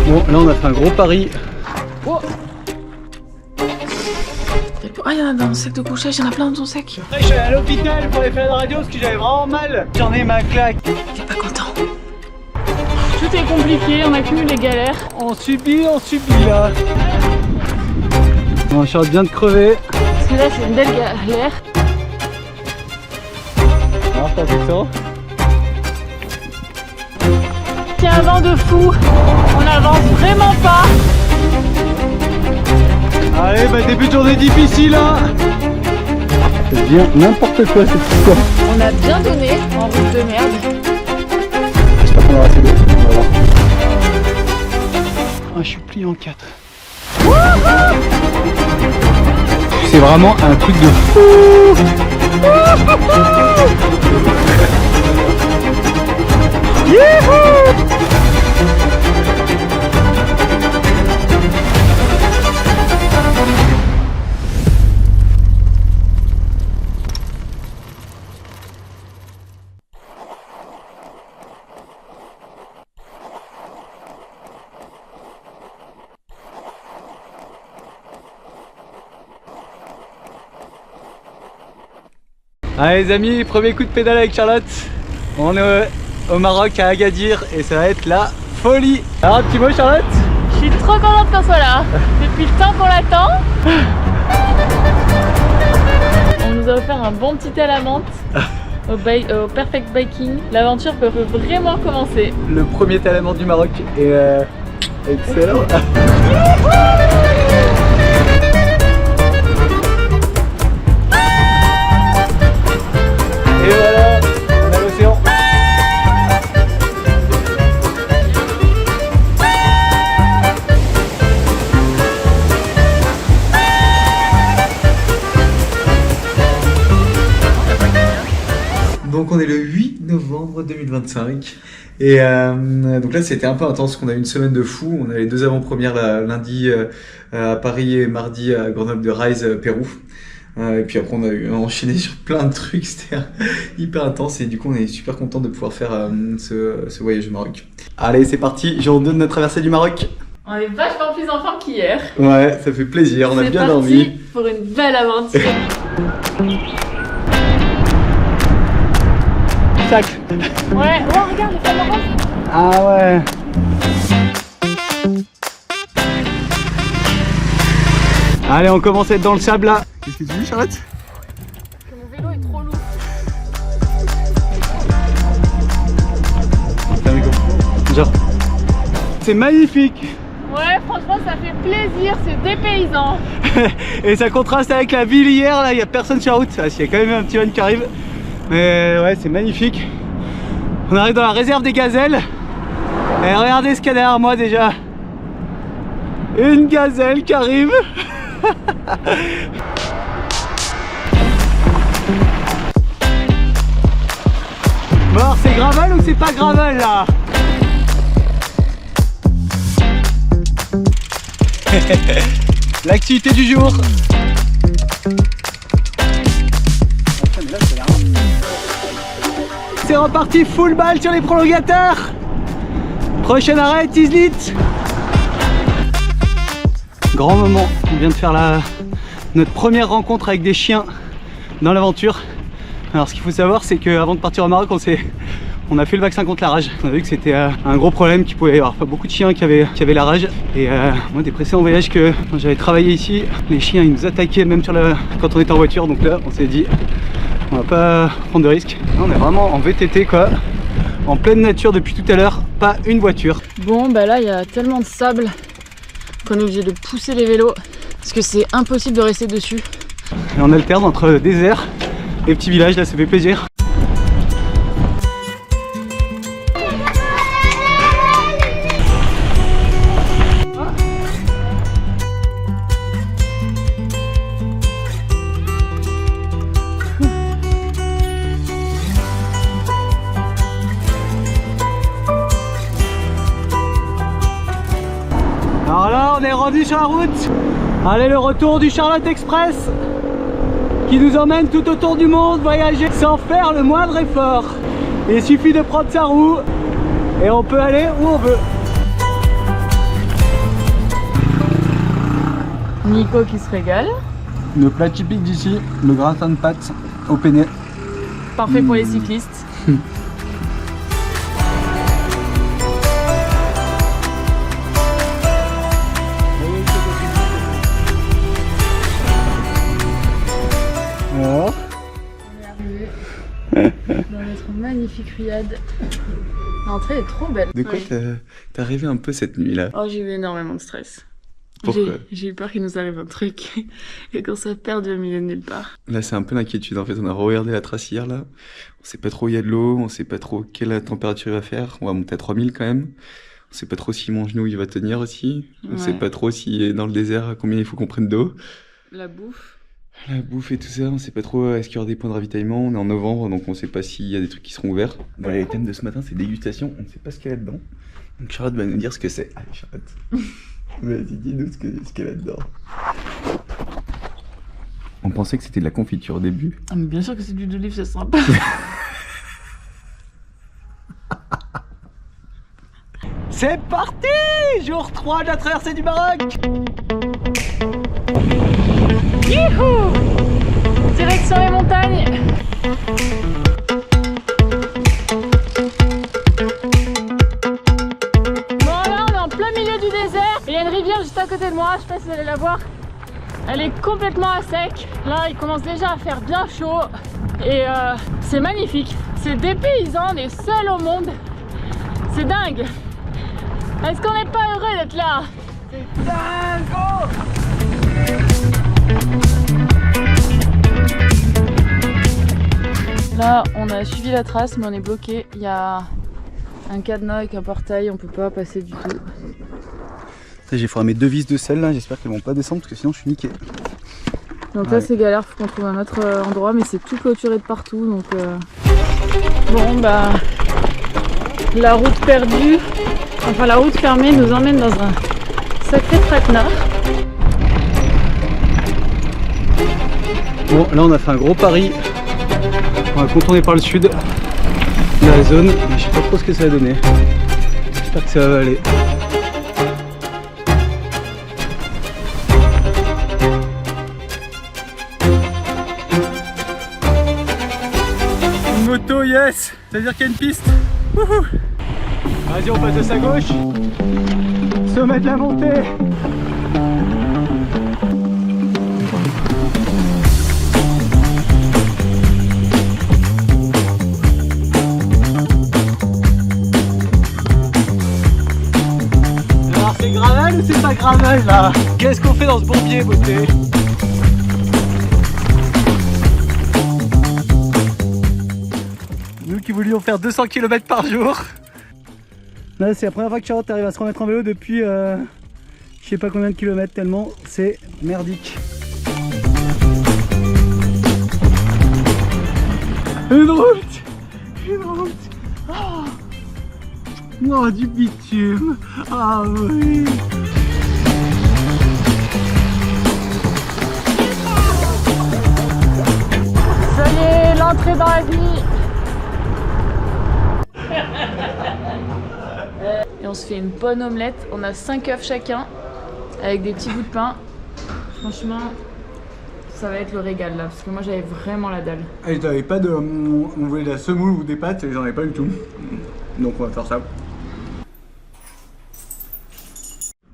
Bon, là on a fait un gros pari. Oh. Ah, il y en a dans le sac de couchage, il y en a plein dans ton sac. Je suis allé à l'hôpital pour aller faire la radio parce que j'avais vraiment mal. J'en ai ma claque. Il est pas content. Tout est compliqué, on accumule les galères. On subit là. Bon, Charlotte vient de crever. Parce que là, c'est une belle galère. Alors, t'as fait ça? C'est un vent de fou. On n'avance vraiment pas. Allez, bah début de journée difficile hein. Ça devient n'importe quoi cette histoire. On a bien donné en route de merde. J'espère qu'on aura assez d'eau. On va voir. Ah, je suis plié en 4. C'est vraiment un truc de fou. Youhou! Allez les amis, premier coup de pédale avec Charlotte. On est au Maroc à Agadir et ça va être la folie. Alors un petit mot Charlotte? Je suis trop contente qu'on soit là. Depuis le temps qu'on l'attend. On nous a offert un bon petit thé à la menthe au Perfect Biking. L'aventure peut vraiment commencer. Le premier thé à la menthe du Maroc est excellent. Et voilà, on a l'océan. Donc on est le 8 novembre 2025 et donc là c'était un peu intense parce qu'on a eu une semaine de fou. On a les deux avant-premières lundi à Paris et mardi à Grenoble de Rise Pérou. Et puis après on a enchaîné sur plein de trucs, c'était hyper intense et du coup on est super content de pouvoir faire ce voyage au Maroc. Allez c'est parti, jour 2 de notre traversée du Maroc. On est vachement plus en forme qu'hier. Ouais, ça fait plaisir, on a bien dormi. C'est parti pour une belle aventure. Sac. Ouais, oh regarde les femmes oranges. Ah ouais. Allez on commence à être dans le sable là. Qu'est-ce que tu dis Charlotte? Que mon vélo est trop lourd. Genre. C'est magnifique. Ouais, franchement, ça fait plaisir, c'est dépaysant. Et ça contraste avec la ville hier, là, il n'y a personne sur la route. Il y a quand même un petit van qui arrive. Mais ouais, c'est magnifique. On arrive dans la réserve des gazelles. Et regardez ce qu'il y a derrière moi déjà. Une gazelle qui arrive. Bon alors c'est gravel ou c'est pas gravel là? L'activité du jour. C'est reparti full balle sur les prolongateurs. Prochain arrêt, Tizlit. Grand moment, on vient de faire notre première rencontre avec des chiens dans l'aventure. Alors ce qu'il faut savoir c'est qu'avant de partir au Maroc on a fait le vaccin contre la rage. On a vu que c'était un gros problème, qu'il pouvait y avoir pas beaucoup de chiens qui avaient la rage. Et moi des précédents voyages que quand j'avais travaillé ici, les chiens ils nous attaquaient même quand on était en voiture. Donc là on s'est dit on va pas prendre de risques. On est vraiment en VTT quoi, en pleine nature depuis tout à l'heure, pas une voiture. Bon bah là il y a tellement de sable qu'on est obligé de pousser les vélos parce que c'est impossible de rester dessus. Et on alterne entre désert et petits villages, là ça fait plaisir. Alors là on est rendu sur la route. Allez, le retour du Charlotte Express qui nous emmène tout autour du monde, voyager sans faire le moindre effort. Il suffit de prendre sa roue et on peut aller où on veut. Nico qui se régale. Le plat typique d'ici, le gratin de pâtes au penne. Parfait pour les cyclistes. Alors, On est arrivé dans notre magnifique riad. L'entrée est trop belle. De quoi t'es arrivé un peu cette nuit-là? Oh, j'ai eu énormément de stress. Pourquoi? J'ai eu peur qu'il nous arrive un truc et qu'on soit perdu au milieu de nulle part. Là, c'est un peu l'inquiétude. En fait, on a regardé la trace hier, là. On sait pas trop où il y a de l'eau, on sait pas trop quelle température il va faire. On va monter à 3000 quand même. On sait pas trop si mon genou il va tenir aussi. On sait pas trop si dans le désert, combien il faut qu'on prenne d'eau. La bouffe. La bouffe et tout ça, on sait pas trop est-ce qu'il y aura des points de ravitaillement. On est en novembre, donc on sait pas s'il y a des trucs qui seront ouverts. Voilà, les thèmes de ce matin, c'est dégustation. On ne sait pas ce qu'il y a là-dedans. Donc Charlotte va nous dire ce que c'est. Allez, Charlotte. Vas-y, dis-nous ce qu'il y a là-dedans. On pensait que c'était de la confiture au début. Ah, mais bien sûr que c'est de l'huile d'olive, c'est sympa. c'est parti! Jour 3 de la traversée du Maroc! Youhou! Direction les montagnes. Bon là on est en plein milieu du désert. Il y a une rivière juste à côté de moi, je sais pas si vous allez la voir. Elle est complètement à sec. Là il commence déjà à faire bien chaud. Et c'est magnifique. C'est dépaysant, on est seuls au monde. C'est dingue. Est-ce qu'on n'est pas heureux d'être là? C'est dingo! Là, on a suivi la trace, mais on est bloqué. Il y a un cadenas avec un portail, on peut pas passer du tout. J'ai foiré mes 2 vis de sel là, j'espère qu'elles vont pas descendre parce que sinon je suis niqué. Donc là, c'est galère, faut qu'on trouve un autre endroit, mais c'est tout clôturé de partout. Donc bon, bah, la route perdue, enfin la route fermée nous emmène dans un sacré traquenard. Bon, là on a fait un gros pari. On va contourner par le sud de la zone, mais je sais pas trop ce que ça va donner. J'espère que ça va aller. Une moto, yes! Ça veut dire qu'il y a une piste. Vas-y, on passe de sa gauche. Sommet de la montée. C'est gravel ou c'est pas gravel là? Qu'est-ce qu'on fait dans ce bourbier, beauté? Nous qui voulions faire 200 km par jour. Là c'est la première fois que Charlotte arrive à se remettre en vélo depuis je sais pas combien de kilomètres, tellement c'est merdique. Une route! Une route! Oh, oh, du bitume! Ah oui! Ça y est, l'entrée dans la vie. Et on se fait une bonne omelette. On a 5 œufs chacun avec des petits bouts de pain. Franchement, ça va être le régal là, parce que moi j'avais vraiment la dalle. Et t'avais pas de... on voulait de la semoule ou des pâtes et j'en avais pas du tout. Donc on va faire ça.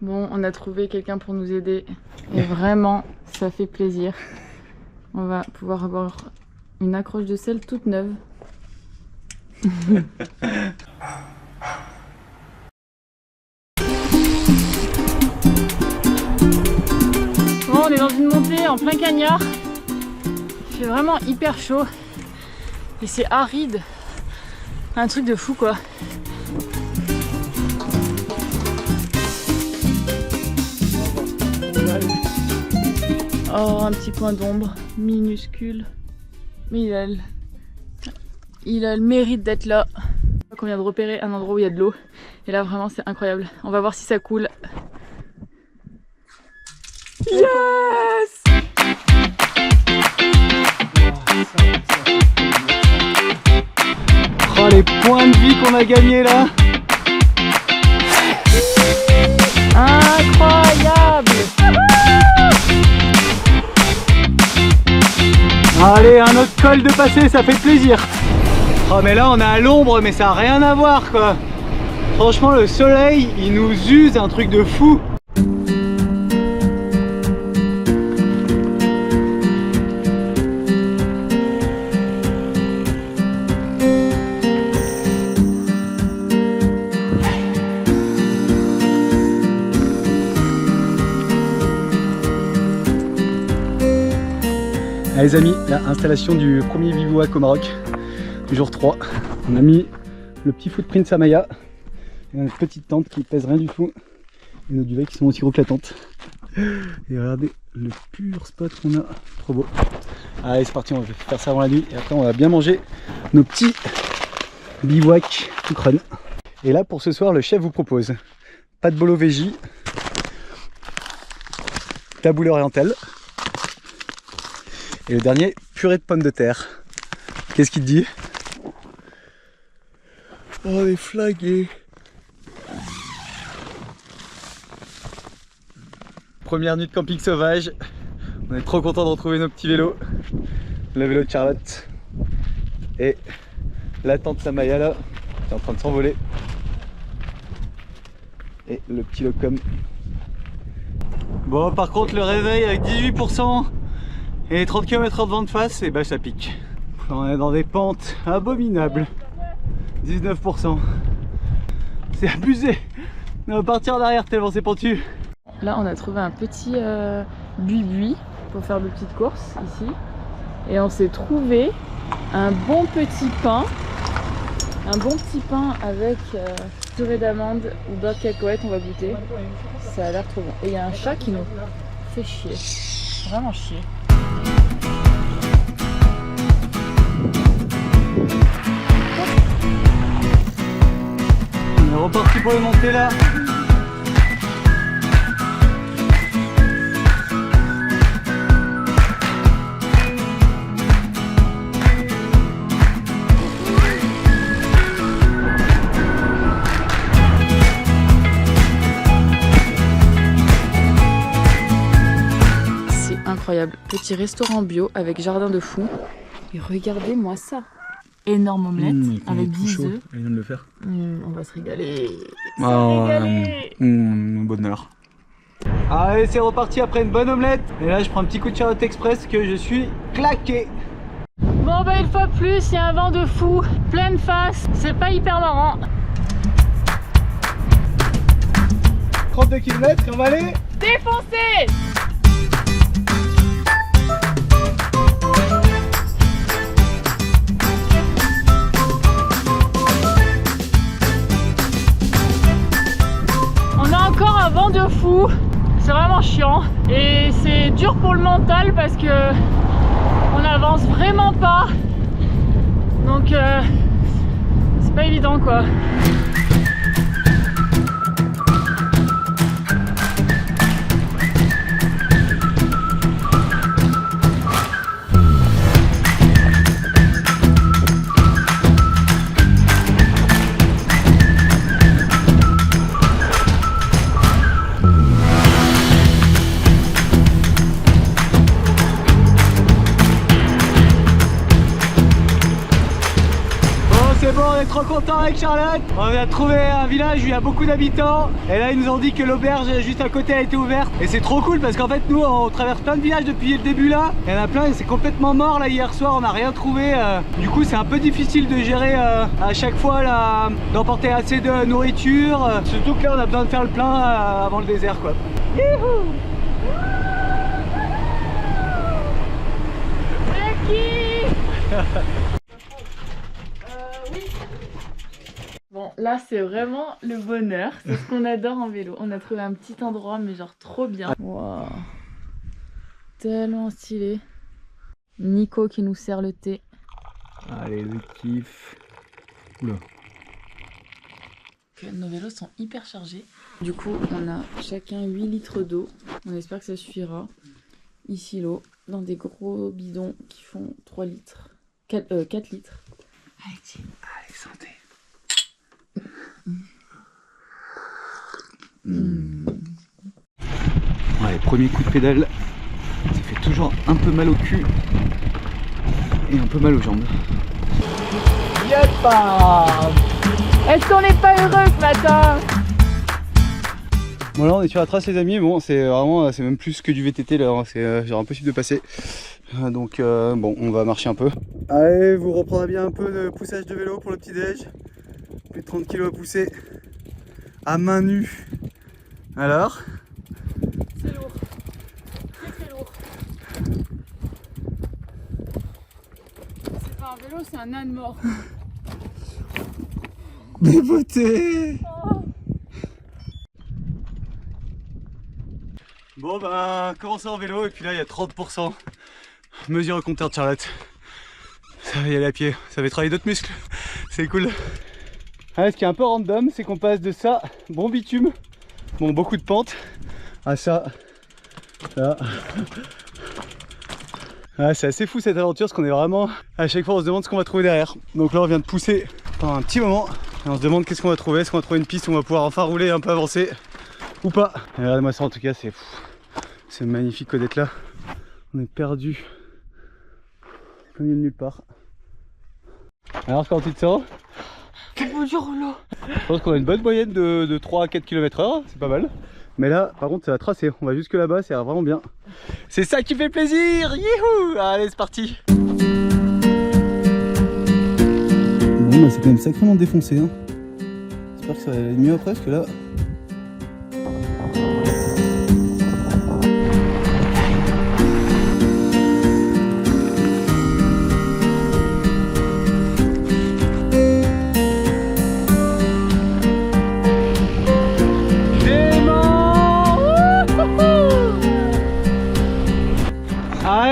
Bon, on a trouvé quelqu'un pour nous aider. Et vraiment, ça fait plaisir. On va pouvoir avoir une accroche de sel toute neuve. Bon, on est dans une montée en plein cagnard. Il fait vraiment hyper chaud. Et c'est aride. Un truc de fou quoi. Oh, un petit point d'ombre minuscule. Mais il a le mérite d'être là. On vient de repérer un endroit où il y a de l'eau. Et là vraiment c'est incroyable. On va voir si ça coule. Yes! Oh les points de vie qu'on a gagnés là! Incroyable! un autre col de passer, ça fait plaisir. Oh mais là on est à l'ombre, mais ça n'a rien à voir quoi. Franchement le soleil il nous use un truc de fou. Allez les amis, la installation du premier bivouac au Maroc, du jour 3. On a mis le petit footprint Samaya, et notre petite tente qui pèse rien du tout, et nos duvets qui sont aussi gros que la tente. Et regardez le pur spot qu'on a, trop beau. Allez c'est parti, on va faire ça avant la nuit, et après on va bien manger nos petits bivouacs tout crâne. Et là pour ce soir, le chef vous propose pas de bolo végé, taboulé oriental. Et le dernier, purée de pommes de terre. Qu'est-ce qu'il te dit? Oh les flagués. Première nuit de camping sauvage. On est trop content de retrouver nos petits vélos. Le vélo de Charlotte. Et la tente Samaya là, qui est en train de s'envoler. Et le petit locom. Bon par contre le réveil avec 18%. Et 30 km/h de vent de face, et bah ça pique. On est dans des pentes abominables. 19%. C'est abusé. On va partir en arrière tellement c'est pentu. Là, on a trouvé un petit buis-buis pour faire de petites courses ici. Et on s'est trouvé un bon petit pain. Un bon petit pain avec purée d'amande ou beurre de cacahuète, on va goûter. Ça a l'air trop bon. Et il y a un chat qui nous fait chier. Vraiment chier. On est reparti pour les montées là. C'est incroyable. Petit restaurant bio avec jardin de fou. Et regardez-moi ça. Énorme omelette avec 10 œufs. Elle vient de le faire. On va se régaler. Bonheur. Allez, c'est reparti après une bonne omelette. Et là, je prends un petit coup de Charlotte Express que je suis claqué. Bon bah une fois de plus, il y a un vent de fou, pleine face, c'est pas hyper marrant. 32 km, on va aller Défoncé! On a encore un vent de fou, c'est vraiment chiant et c'est dur pour le mental parce que on n'avance vraiment pas, donc c'est pas évident quoi. C'est bon, on est trop content avec Charlotte. On a trouvé un village où il y a beaucoup d'habitants. Et là, ils nous ont dit que l'auberge juste à côté a été ouverte. Et c'est trop cool parce qu'en fait, nous, on traverse plein de villages depuis le début là. Il y en a plein et c'est complètement mort là hier soir. On n'a rien trouvé. Du coup, c'est un peu difficile de gérer à chaque fois là, d'emporter assez de nourriture. Surtout que là, on a besoin de faire le plein avant le désert quoi. Youhou! Bon, là c'est vraiment le bonheur, c'est ce qu'on adore en vélo. On a trouvé un petit endroit mais genre trop bien. Waouh, tellement stylé. Nico qui nous sert le thé. Allez, le kiff. Oula. Nos vélos sont hyper chargés. Du coup, on a chacun 8 litres d'eau. On espère que ça suffira. Ici l'eau, dans des gros bidons qui font 3 litres. 4 litres. Allez, tiens. Allez, santé. Ouais, premier coup de pédale, ça fait toujours un peu mal au cul. et un peu mal aux jambes. Est-ce qu'on n'est pas heureux ce matin? Bon là on est sur la trace les amis, bon c'est vraiment, c'est même plus que du VTT là, c'est genre impossible de passer. Donc bon on va marcher un peu. Allez, vous reprendrez bien un peu de poussage de vélo pour le petit déj. Plus de 30 kg à pousser à main nue. Alors? C'est lourd. C'est lourd. C'est pas un vélo, c'est un âne mort. Mes beautés! Bon bah commencer en vélo et puis là il y a 30%. Mesure au compteur de Charlotte. Ça va y aller à pied, ça va travailler d'autres muscles. C'est cool. Ah, ce qui est un peu random, c'est qu'on passe de ça, bon bitume, bon beaucoup de pentes, à ça, là. Ah, c'est assez fou cette aventure parce qu'on est vraiment, à chaque fois on se demande ce qu'on va trouver derrière. Donc là on vient de pousser pendant un petit moment et on se demande qu'est-ce qu'on va trouver, est-ce qu'on va trouver une piste où on va pouvoir enfin rouler un peu avancer ou pas. Et regardez-moi ça en tout cas, c'est magnifique d'être là. On est perdu au milieu de nulle part. Alors quand tu te sens? C'est beau du rouleau. Je pense qu'on a une bonne moyenne de 3 à 4 km/h, c'est pas mal. Mais là, par contre, ça va tracer. On va jusque là-bas, c'est vraiment bien. C'est ça qui fait plaisir. Youhou! Allez, c'est parti. Bon, bah, c'est quand même sacrément défoncé. Hein. J'espère que ça va aller mieux après, parce que là...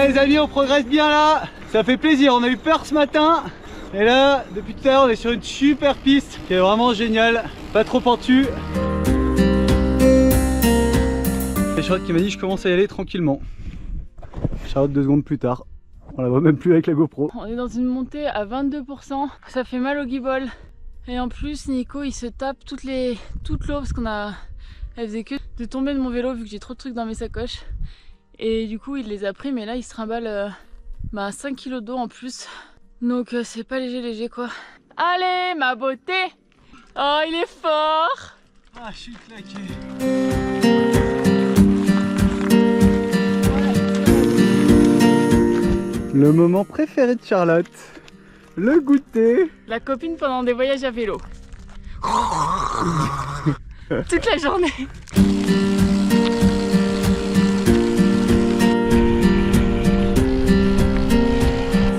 Les amis, on progresse bien là, ça fait plaisir, on a eu peur ce matin et là depuis tout à l'heure on est sur une super piste qui est vraiment géniale, pas trop pentue. Et Charlotte qui m'a dit je commence à y aller tranquillement. Charlotte 2 secondes plus tard, on la voit même plus avec la GoPro. On est dans une montée à 22%, ça fait mal au guibole. Et en plus Nico il se tape toute l'eau parce elle faisait que de tomber de mon vélo vu que j'ai trop de trucs dans mes sacoches. Et du coup il les a pris mais là il se trimballe 5 kg d'eau en plus. Donc c'est pas léger quoi. Allez ma beauté. Oh il est fort. Ah je suis claqué. Le moment préféré de Charlotte. Le goûter. La copine pendant des voyages à vélo. Toute la journée.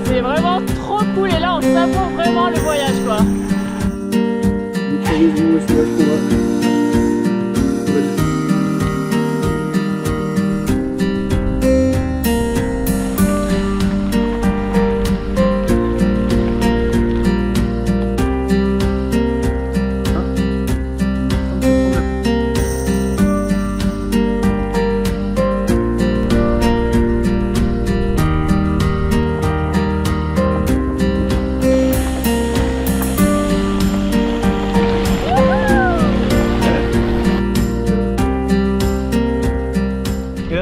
C'est vraiment trop cool et là on savoure vraiment le voyage quoi.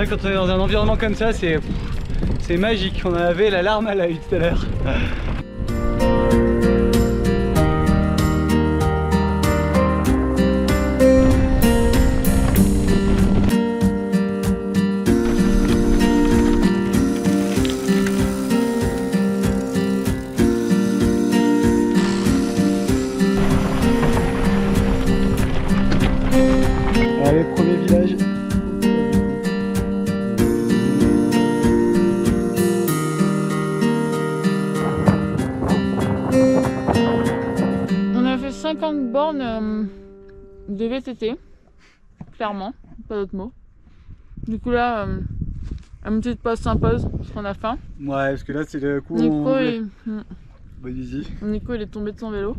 Quand on est dans un environnement comme ça, c'est magique. On avait la larme à l'œil tout à l'heure. Allez, premier village. On a fait 50 bornes de VTT, clairement, pas d'autre mot. Du coup là, une petite pause s'impose parce qu'on a faim. Ouais, parce que là c'est le coup Nico, Nico il est tombé de son vélo.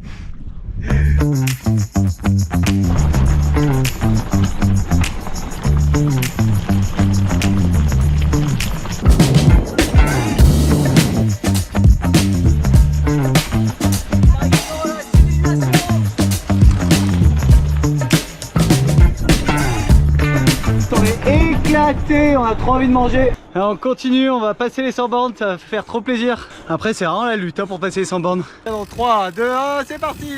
éclaté, on a trop envie de manger. Alors on continue, on va passer les 100 bornes, ça va faire trop plaisir. Après c'est vraiment la lutte hein, pour passer les 100 bornes. Dans 3, 2, 1, c'est parti.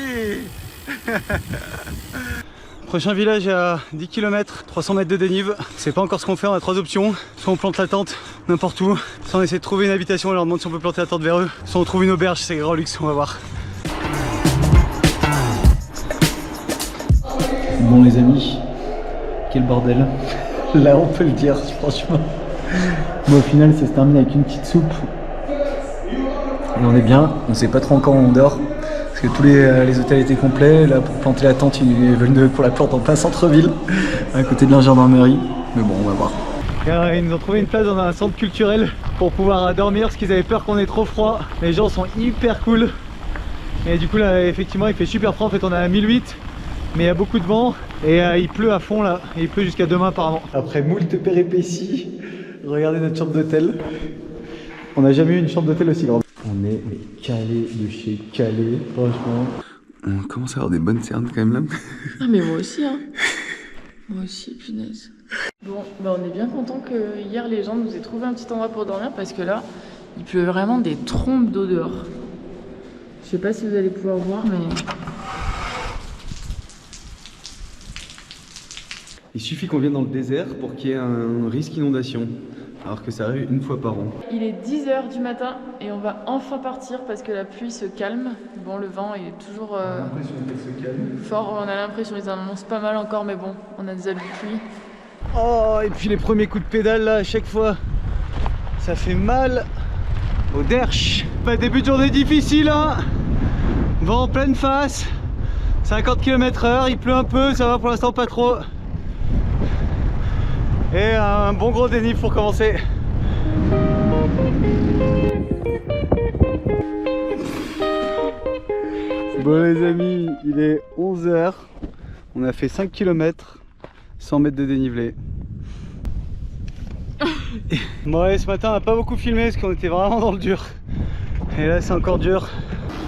Prochain village à 10 km, 300 mètres de dénive. C'est pas encore ce qu'on fait, on a 3 options. Soit on plante la tente n'importe où, soit on essaie de trouver une habitation, on leur demande si on peut planter la tente vers eux. Soit on trouve une auberge, c'est grand luxe, on va voir. Bon les amis, quel bordel. Là on peut le dire franchement. Bon au final ça se termine avec une petite soupe. Et on est bien, on sait pas trop encore où on dort. Parce que tous les hôtels étaient complets. Là pour planter la tente, ils veulent pour la plante en plein centre-ville, à côté de la gendarmerie. Mais bon on va voir. Et ils nous ont trouvé une place dans un centre culturel pour pouvoir dormir parce qu'ils avaient peur qu'on ait trop froid. Les gens sont hyper cool. Et du coup là effectivement il fait super froid, en fait on est à 1008. Mais il y a beaucoup de vent et il pleut à fond là, et il pleut jusqu'à demain apparemment. Après moult péripéties, regardez notre chambre d'hôtel. On n'a jamais eu une chambre d'hôtel aussi grande. On est calé de chez calé, franchement. On commence à avoir des bonnes cernes quand même là. Ah mais moi aussi hein. Moi aussi, punaise. Bon, bah on est bien content que hier les gens nous aient trouvé un petit endroit pour dormir parce que là, il pleut vraiment des trompes d'eau dehors. Je sais pas si vous allez pouvoir voir mais... Il suffit qu'on vienne dans le désert pour qu'il y ait un risque d'inondation, alors que ça arrive une fois par an. Il est 10 h du matin et on va enfin partir parce que la pluie se calme. Bon, le vent il est toujours On a l'impression qu'elle se calme. fort, on a l'impression qu'ils annoncent pas mal encore, mais bon, on a des habits de pluie. Oh, et puis les premiers coups de pédale là, à chaque fois, ça fait mal au derche. Pas début de journée difficile, hein. Vent en pleine face, 50 km/h, il pleut un peu, ça va pour l'instant pas trop. Et un bon gros dénive pour commencer. Bon les amis, il est 11 h. On a fait 5 km, 100 mètres de dénivelé. Bon ouais, ce matin on n'a pas beaucoup filmé parce qu'on était vraiment dans le dur. Et là c'est encore dur.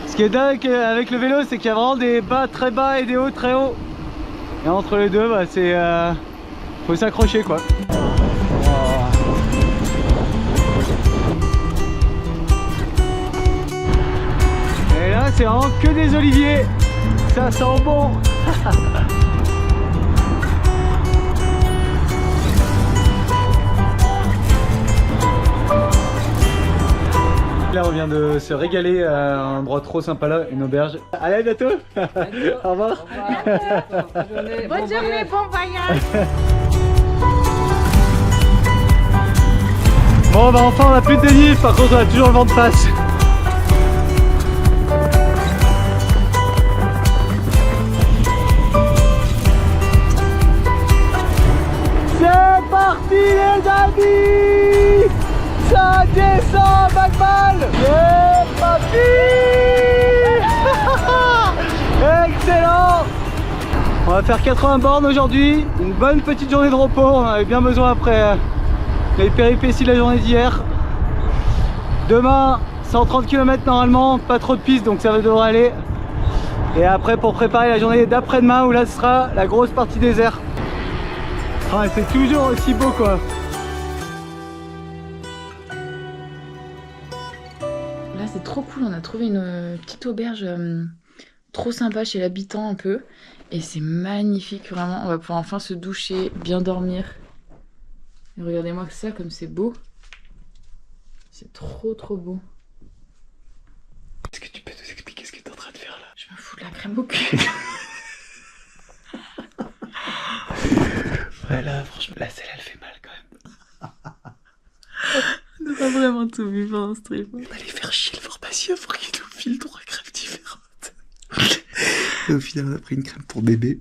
Ce qui est dingue avec le vélo, c'est qu'il y a vraiment des bas très bas et des hauts très hauts. Et entre les deux, bah, c'est... faut s'accrocher quoi. Et là c'est vraiment que des oliviers. Ça sent bon. Là on vient de se régaler à un endroit trop sympa là, une auberge. Allez, à bientôt. Au revoir. Bonne journée, bon voyage. Bon bah enfin on a plus de dénive, par contre on a toujours le vent de face. C'est parti les amis. Ça descend Backball. C'est parti. Excellent. On va faire 80 bornes aujourd'hui, une bonne petite journée de repos, on en avait bien besoin après les péripéties de la journée d'hier. Demain 130 km normalement, pas trop de pistes donc ça devrait aller. Et après pour préparer la journée d'après-demain où là ce sera la grosse partie désert. Ah, c'est toujours aussi beau quoi. Là c'est trop cool, on a trouvé une petite auberge trop sympa chez l'habitant un peu. Et c'est magnifique vraiment, on va pouvoir enfin se doucher, bien dormir. Et regardez-moi que ça, comme c'est beau. C'est trop beau. Est-ce que tu peux nous expliquer ce que tu es en train de faire là? Je me fous de la crème au cul. Ouais là, franchement, la selle elle fait mal quand même. On n'a pas vraiment tout vu pendant ce trip. On allait faire chier le pharmacien pour qu'il nous file 3 crèmes différentes. Et au final on a pris une crème pour bébé.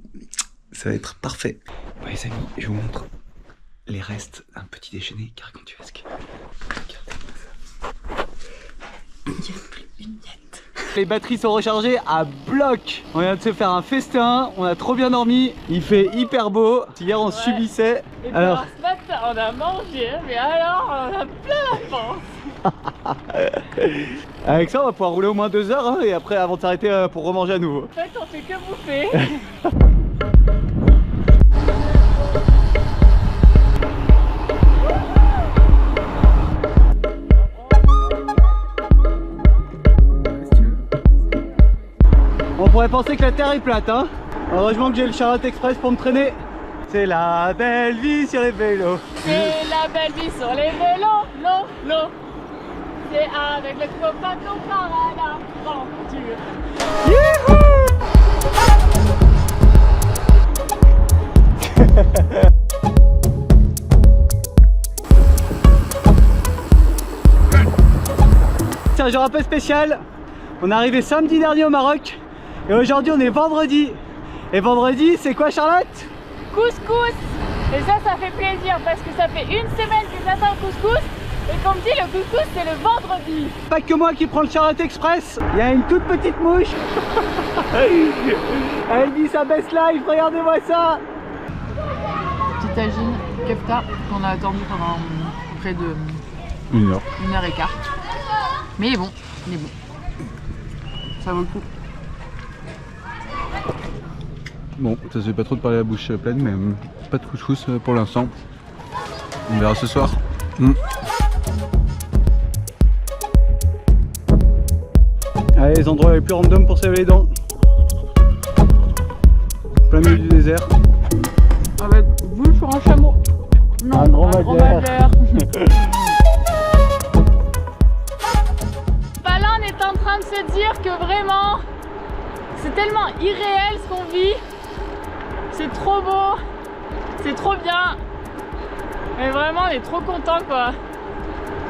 Ça va être parfait. Ouais les amis, je vous montre les restes d'un petit déjeuner gargantuesque. Regardez-moi ça. Il n'y a plus une miette. Les batteries sont rechargées à bloc. On vient de se faire un festin, on a trop bien dormi, il fait hyper beau. Hier on subissait. Et puis Alors ce matin on a mangé, mais alors on a plein la panse. avec ça on va pouvoir rouler au moins 2 heures hein, et après avant de s'arrêter pour remanger à nouveau. En fait on fait que bouffer. pourrait penser que la terre est plate, hein. Heureusement que j'ai le Charlotte Express pour me traîner. C'est la belle vie sur les vélos. C'est la belle vie sur les vélos, l'eau. C'est avec le copain qu'on part à l'aventure. C'est un jour un peu spécial. On est arrivé samedi dernier au Maroc et aujourd'hui on est vendredi. Et vendredi, c'est quoi, Charlotte? Couscous. Et ça fait plaisir parce que ça fait une semaine que j'attends le couscous. Et comme dit, le couscous c'est le vendredi. Pas que moi qui prends le Charlotte Express. Il y a une toute petite mouche. Elle dit sa best life, regardez-moi ça. Petit tagine kefta qu'on a attendu pendant près de 1h15. Mais il est bon, ça vaut le coup. Bon, ça se fait pas trop de parler la bouche pleine, mais pas de couscous pour l'instant. On verra ce soir. Allez, les endroits les plus random pour se laver les dents. Plein milieu du désert. Avec vue sur un chameau. Non, un dromadaire. Bah là on est en train de se dire que vraiment c'est tellement irréel ce qu'on vit. C'est trop beau, c'est trop bien. Et vraiment on est trop content quoi.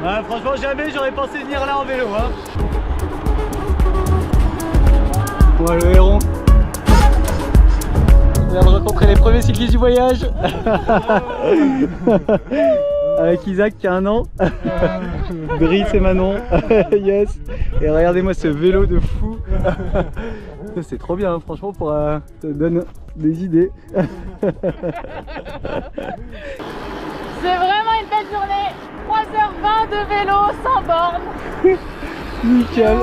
Ouais, franchement jamais j'aurais pensé venir là en vélo, hein. Ouais, le héron. On vient de rencontrer les premiers cyclistes du voyage. Avec Isaac qui a 1 an. Brice et Manon. Yes. Et regardez-moi ce vélo de fou. C'est trop bien, hein, franchement, pour te donne des idées. C'est vraiment une belle journée. 3h20 de vélo sans borne. Nickel.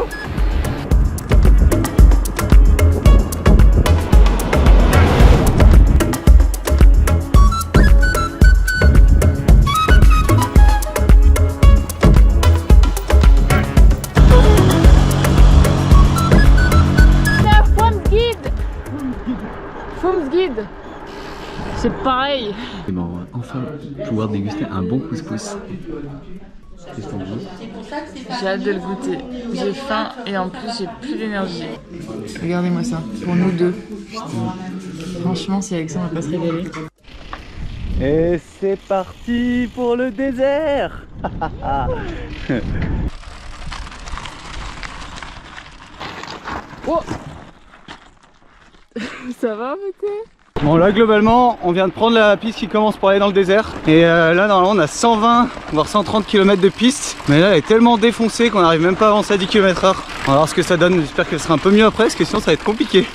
C'est pareil. Et ben, on va enfin pouvoir déguster un bon couscous. Qu'est-ce qu'on dit? J'ai hâte de le goûter. J'ai faim et en plus j'ai plus d'énergie. Regardez-moi ça, pour nous deux. Putain. Franchement, si Alexandre va pas se régaler. Et c'est parti pour le désert. Oh. Ça va, Mété? Bon, là globalement on vient de prendre la piste qui commence pour aller dans le désert. Et là normalement on a 120 voire 130 km de piste. Mais là elle est tellement défoncée qu'on n'arrive même pas à avancer à 10 km/h. On va voir ce que ça donne, j'espère qu'elle sera un peu mieux après parce que sinon ça va être compliqué.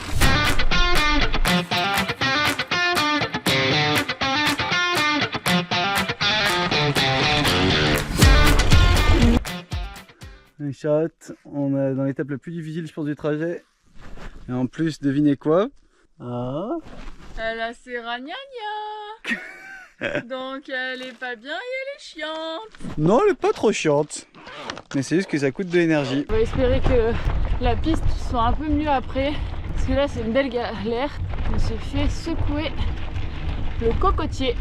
Les Charlotte, on est dans l'étape la plus difficile je pense du trajet. Et en plus devinez quoi? Ah. Elle a ses ragnagnas. Donc elle est pas bien et elle est chiante. Non, elle est pas trop chiante. Mais c'est juste que ça coûte de l'énergie. On va espérer que la piste soit un peu mieux après. Parce que là c'est une belle galère. On s'est fait secouer le cocotier.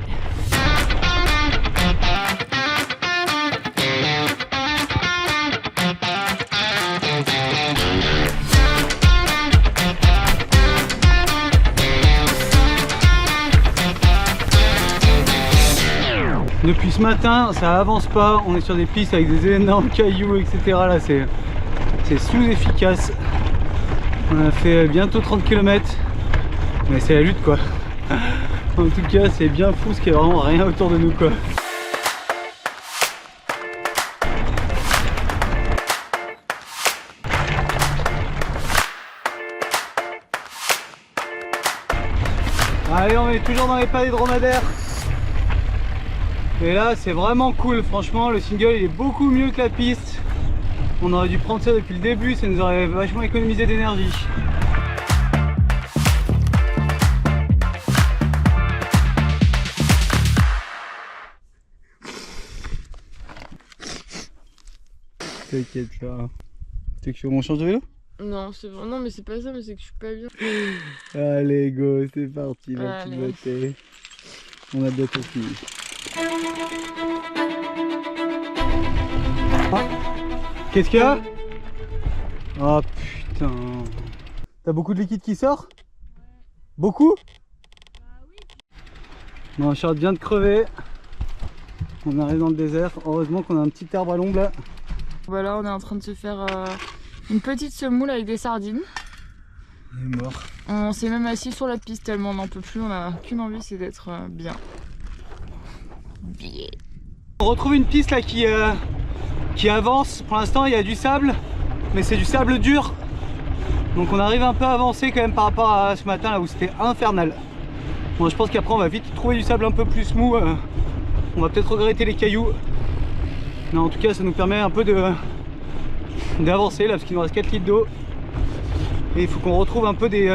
Depuis ce matin, ça avance pas. On est sur des pistes avec des énormes cailloux, etc. Là, c'est sous-efficace. On a fait bientôt 30 km. Mais c'est la lutte, quoi. En tout cas, c'est bien fou parce qu'il n'y a vraiment rien autour de nous, quoi. Allez, on est toujours dans les pas des dromadaires. Et là c'est vraiment cool, franchement le single il est beaucoup mieux que la piste. On aurait dû prendre ça depuis le début, ça nous aurait vachement économisé d'énergie. T'inquiète là. Tu veux qu'on change de vélo? Non, c'est bon. Non, mais c'est pas ça, mais c'est que je suis pas bien. Allez, go, c'est parti, la petite Allez. beauté. On a bientôt fini. Ah, qu'est-ce qu'il y a? Oh putain. T'as beaucoup de liquide qui sort? Beaucoup? Bon, Charlotte vient de crever. On arrive dans le désert. Heureusement qu'on a un petit arbre à l'ombre là. Bah là, on est en train de se faire une petite semoule avec des sardines. On est mort. On s'est même assis sur la piste tellement on n'en peut plus. On a qu'une envie, c'est d'être bien. On retrouve une piste là qui avance. Pour l'instant, il y a du sable, mais c'est du sable dur. Donc on arrive un peu à avancer quand même par rapport à ce matin là où c'était infernal. Bon, je pense qu'après on va vite trouver du sable un peu plus mou. On va peut-être regretter les cailloux. Mais en tout cas, ça nous permet un peu d'avancer là parce qu'il nous reste 4 litres d'eau. Et il faut qu'on retrouve un peu des...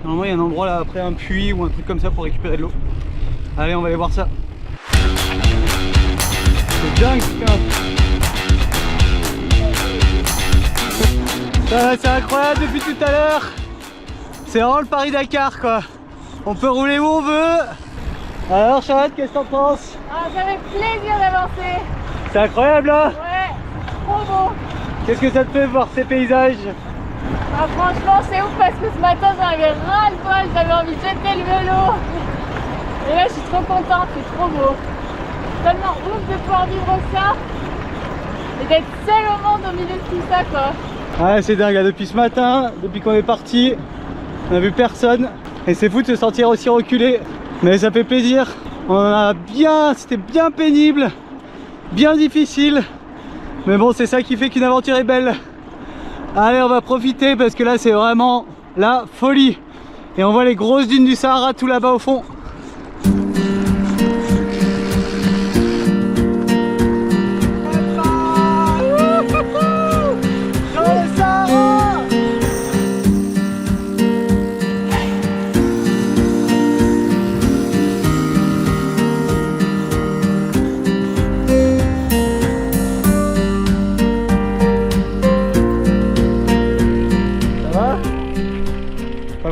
Normalement, il y a un endroit là après un puits ou un truc comme ça pour récupérer de l'eau. Allez, on va aller voir ça. C'est dingue, putain. C'est incroyable depuis tout à l'heure. C'est vraiment le Paris-Dakar quoi. On peut rouler où on veut. Alors Charlotte, qu'est-ce que t'en penses? Ah, ça fait plaisir d'avancer. C'est incroyable là. Ouais, trop beau. Qu'est-ce que ça te fait voir ces paysages? Ah, franchement, c'est ouf parce que ce matin, j'en avais ras le bol. J'avais envie de jeter le vélo. Et là, je suis trop contente, c'est trop beau. Tellement ouf de pouvoir vivre ça. Et d'être seule au monde au milieu de tout ça quoi. Ouais, c'est dingue, là, depuis ce matin, depuis qu'on est parti, on a vu personne. Et c'est fou de se sentir aussi reculé. Mais ça fait plaisir. On a bien, c'était bien pénible, bien difficile. Mais bon, c'est ça qui fait qu'une aventure est belle. Allez, on va profiter parce que là, c'est vraiment la folie. Et on voit les grosses dunes du Sahara tout là-bas au fond.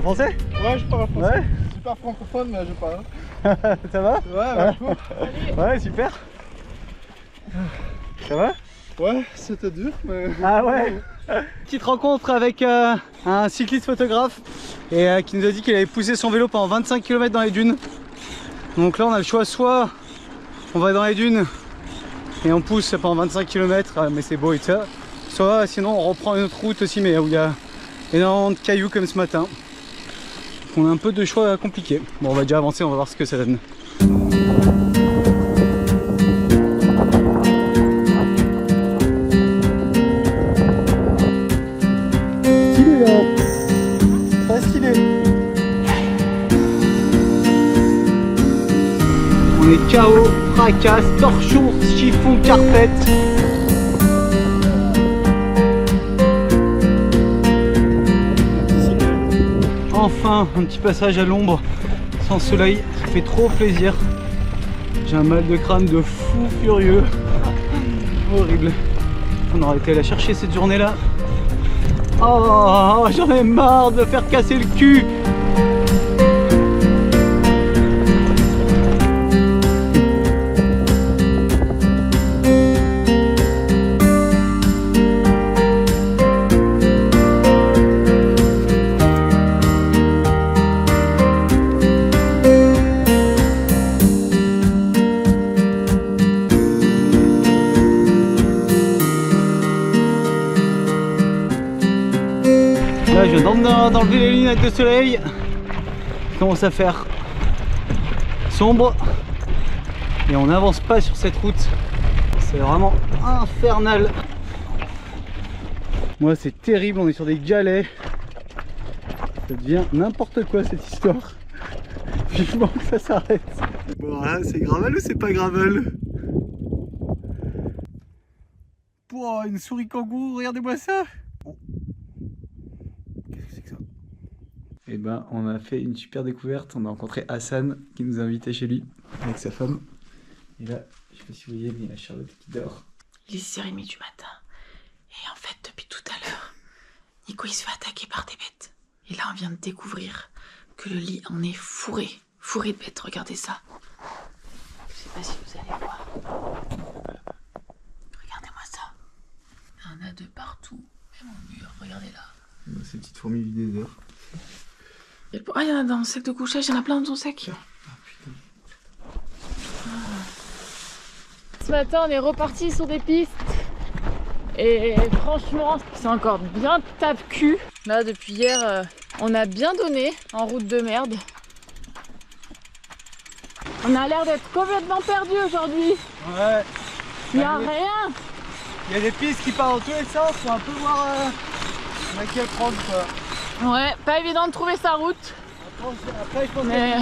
Français? Ouais, je parle français. Ouais. Super francophone, mais je parle. Ça va? Ouais, cool. Ouais, super. Ça va? Ouais, c'était dur, mais... Ah ouais. Petite rencontre avec un cycliste photographe et qui nous a dit qu'il avait poussé son vélo pendant 25 km dans les dunes. Donc là on a le choix, soit on va dans les dunes et on pousse pendant 25 km, mais c'est beau et ça. Soit sinon on reprend une autre route aussi, mais où il y a énormément de cailloux comme ce matin. On a un peu de choix compliqués. Bon, on va déjà avancer, on va voir ce que ça donne. Stylé là. Très stylé. On est KO, fracasse, torchon, chiffon, carpette. Enfin un petit passage à l'ombre sans soleil, ça fait trop plaisir. J'ai un mal de crâne de fou furieux. Horrible. On aurait été la chercher cette journée là. Oh, j'en ai marre de faire casser le cul. Là je viens d'enlever les lunettes de soleil. Il commence à faire sombre. Et on n'avance pas sur cette route. C'est vraiment infernal. Moi c'est terrible, on est sur des galets. Ça devient n'importe quoi cette histoire. Vivement que ça s'arrête. Bon là c'est gravel ou c'est pas gravel? Pouah, une souris kangourou, regardez-moi ça. Et ben on a fait une super découverte, on a rencontré Hassan qui nous a invités chez lui avec sa femme. Et là, je sais pas si vous voyez, mais il y a Charlotte qui dort. Il est 6h30 du matin. Et en fait, depuis tout à l'heure, Nico, il se fait attaquer par des bêtes. Et là, on vient de découvrir que le lit en est fourré. Fourré de bêtes, regardez ça. Je sais pas si vous allez voir. Regardez-moi ça. Il y en a de partout. Même au mur, regardez là. Ces petites fourmis du désert. Ah, il y en a dans le sac de couchage, il y en a plein dans ton sac. Ce matin, on est reparti sur des pistes. Et franchement, c'est encore bien tape-cul. Là, depuis hier, on a bien donné en route de merde. On a l'air d'être complètement perdu aujourd'hui. Ouais. Il n'y a rien. Il y a des pistes qui partent dans tous les sens, faut un peu voir laquelle prendre quoi. Ouais, pas évident de trouver sa route. Après, je pense Mais...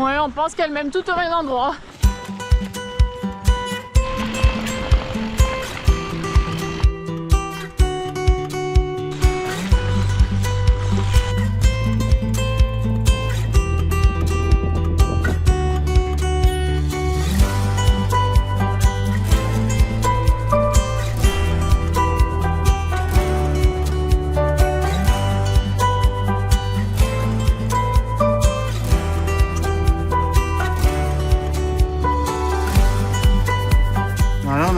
ouais, on pense qu'elle mène tout au même endroit.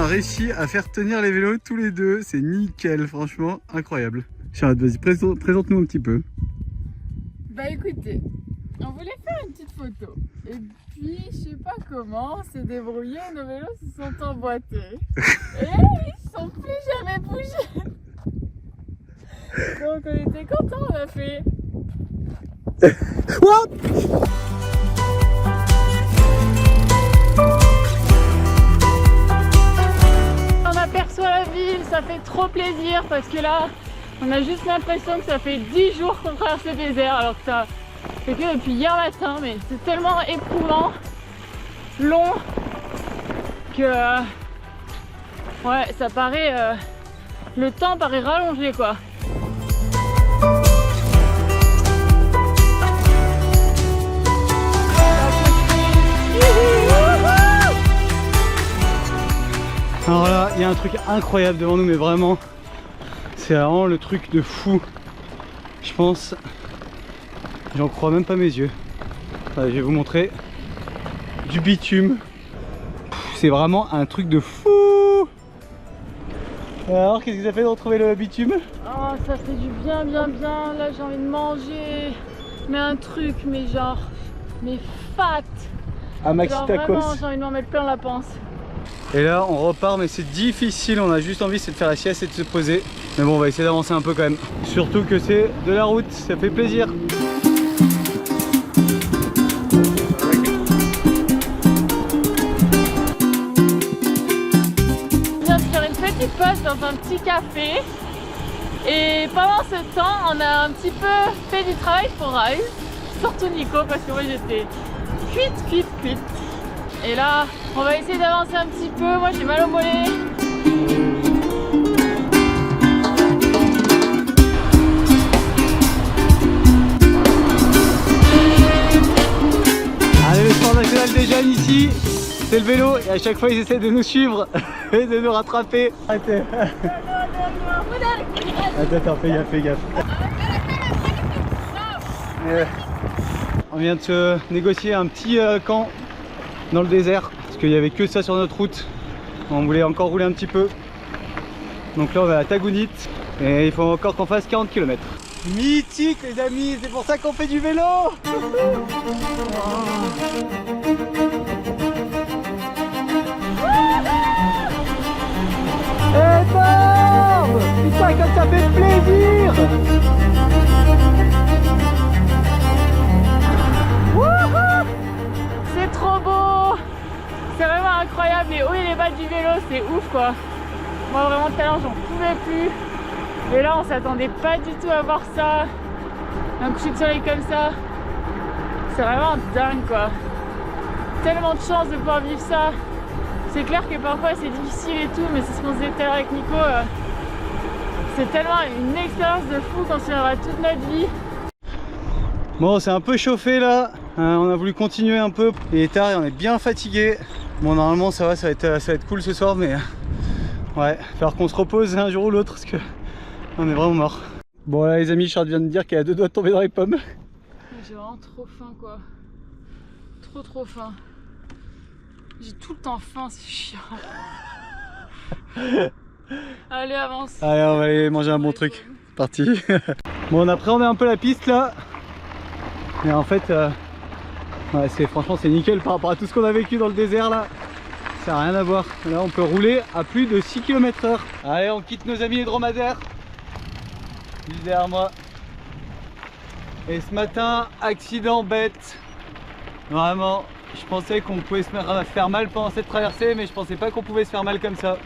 Réussi à faire tenir les vélos tous les deux, c'est nickel, franchement incroyable. Charlotte, vas-y, présente-nous un petit peu. Bah écoutez, on voulait faire une petite photo et puis je sais pas comment, on s'est débrouillé, nos vélos se sont emboîtés et ils sont plus jamais bougés. Donc on était contents, on a fait. On aperçoit la ville, ça fait trop plaisir parce que là, on a juste l'impression que ça fait 10 jours qu'on traverse le désert alors que ça fait que depuis hier matin, mais c'est tellement éprouvant, long, que ouais, ça paraît, le temps paraît rallongé quoi. Alors là, il y a un truc incroyable devant nous, mais vraiment, c'est vraiment le truc de fou. Je pense, j'en crois même pas mes yeux. Allez, je vais vous montrer du bitume. C'est vraiment un truc de fou. Alors, qu'est-ce que ça fait de retrouver le bitume? Oh, ça fait du bien, bien, bien. Là, j'ai envie de manger, mais un truc, mais genre, mais fat. Un maxi Genre tacos. vraiment, j'ai envie de m'en mettre plein la panse. Et là on repart, mais c'est difficile, on a juste envie c'est de faire la sieste et de se poser. Mais bon, on va essayer d'avancer un peu quand même. Surtout que c'est de la route, ça fait plaisir. On vient de faire une petite pause dans un petit café. Et pendant ce temps, on a un petit peu fait du travail pour Raül. Surtout Nico, parce que moi j'étais cuite. Et là, on va essayer d'avancer un petit peu. Moi, j'ai mal au mollet. Allez, le sport national des jeunes ici, c'est le vélo. Et à chaque fois, ils essaient de nous suivre et de nous rattraper. Arrêtez. Attends, fais gaffe. On vient de se négocier un petit camp dans le désert parce qu'il n'y avait que ça sur notre route. On voulait encore rouler un petit peu, donc là on va à Tagounite et il faut encore qu'on fasse 40 km. Mythique les amis, c'est pour ça qu'on fait du vélo. Énorme. Putain, comme ça fait plaisir. C'est trop beau. C'est vraiment incroyable, les hauts et les bas du vélo, c'est ouf quoi. Moi vraiment tout à l'heure j'en pouvais plus. Et là on s'attendait pas du tout à voir ça. Un coucher de soleil comme ça. C'est vraiment dingue quoi. Tellement de chance de pouvoir vivre ça. C'est clair que parfois c'est difficile et tout, mais c'est ce qu'on se disait tout à l'heure avec Nico. C'est tellement une expérience de fou qu'on se souviendra toute notre vie. Bon, c'est un peu chauffé là. On a voulu continuer un peu. Il est tard et on est bien fatigué. Bon, normalement ça va être cool ce soir, mais ouais, il va falloir qu'on se repose un jour ou l'autre parce que On est vraiment mort. Bon là les amis, Charles vient de dire qu'elle a 2 doigts de tomber dans les pommes. J'ai vraiment trop faim quoi. Trop faim. J'ai tout le temps faim, c'est chiant. Allez avance. Allez, on va aller manger un bon truc. C'est parti. Bon, on appréhendait un peu la piste là. Mais en fait, ouais, franchement c'est nickel par rapport à tout ce qu'on a vécu dans le désert là. Ça n'a rien à voir. Là on peut rouler à plus de 6 km/h. Allez, on quitte nos amis les dromadaires. Juste derrière moi. Et ce matin, accident bête. Vraiment, je pensais qu'on pouvait se faire mal pendant cette traversée, mais je pensais pas qu'on pouvait se faire mal comme ça.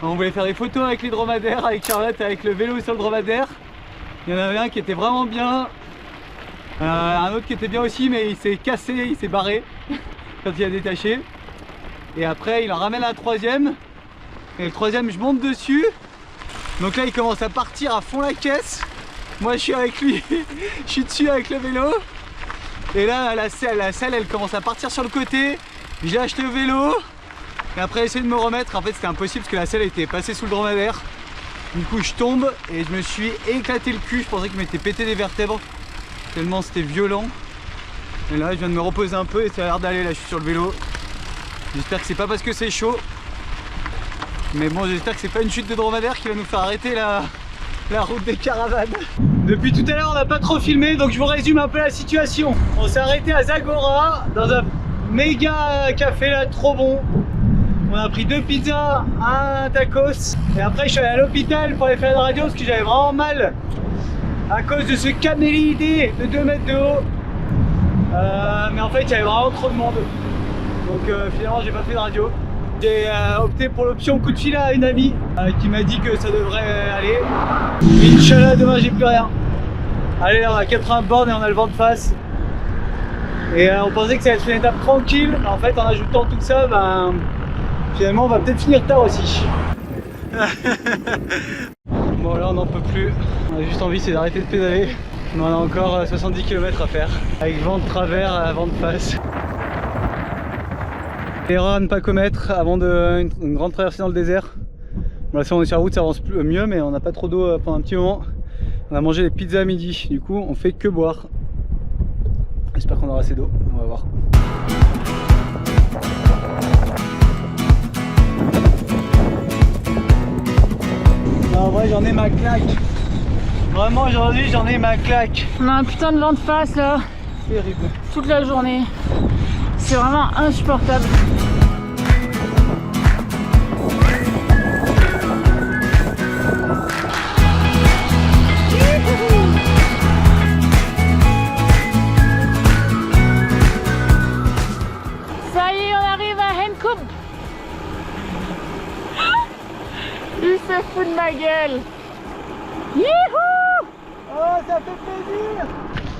On voulait faire des photos avec les dromadaires, avec Charlotte, avec le vélo sur le dromadaire. Il y en avait un qui était vraiment bien, un autre qui était bien aussi, mais il s'est cassé, il s'est barré quand il a détaché. Et après il en ramène un troisième, et le troisième je monte dessus. Donc là il commence à partir à fond la caisse. Moi je suis avec lui, je suis dessus avec le vélo. Et là la selle elle commence à partir sur le côté. J'ai acheté le vélo. Et après essayer de me remettre, en fait c'était impossible parce que la selle était passée sous le dromadaire. Du coup je tombe et je me suis éclaté le cul. Je pensais que je m'étais pété les vertèbres tellement c'était violent. Et là je viens de me reposer un peu et ça a l'air d'aller. Là je suis sur le vélo. J'espère que c'est pas parce que c'est chaud. Mais bon, j'espère que c'est pas une chute de dromadaire qui va nous faire arrêter la route des caravanes. Depuis tout à l'heure on n'a pas trop filmé, donc je vous résume un peu la situation. On s'est arrêté à Zagora dans un méga café là, trop bon. On a pris 2 pizzas, un tacos. Et après je suis allé à l'hôpital pour aller faire une radio parce que j'avais vraiment mal à cause de ce camélidé de 2 mètres de haut. Mais en fait il y avait vraiment trop de monde. Donc finalement j'ai pas fait de radio. J'ai opté pour l'option coup de fil à une amie qui m'a dit que ça devrait aller. Inch'Allah, demain j'ai plus rien. Allez, là on a 80 bornes et on a le vent de face. Et on pensait que ça allait être une étape tranquille. En fait en ajoutant tout ça, ben, finalement on va peut-être finir tard aussi. Bon là on n'en peut plus. On a juste envie c'est d'arrêter de pédaler. On a encore 70 km à faire. Avec vent de travers, vent de face. Erreur à ne pas commettre avant une grande traversée dans le désert. Bon, là si on est sur la route ça avance mieux, mais on n'a pas trop d'eau pendant un petit moment. On a mangé des pizzas à midi, du coup on fait que boire. J'espère qu'on aura assez d'eau, on va voir. En vrai j'en ai ma claque. Vraiment aujourd'hui j'en ai ma claque. On a un putain de vent de face là. Terrible. Toute la journée. C'est vraiment insupportable. Ça y est, on arrive à Henkoop. Il se fout de ma gueule. Youhou! Oh ça fait plaisir.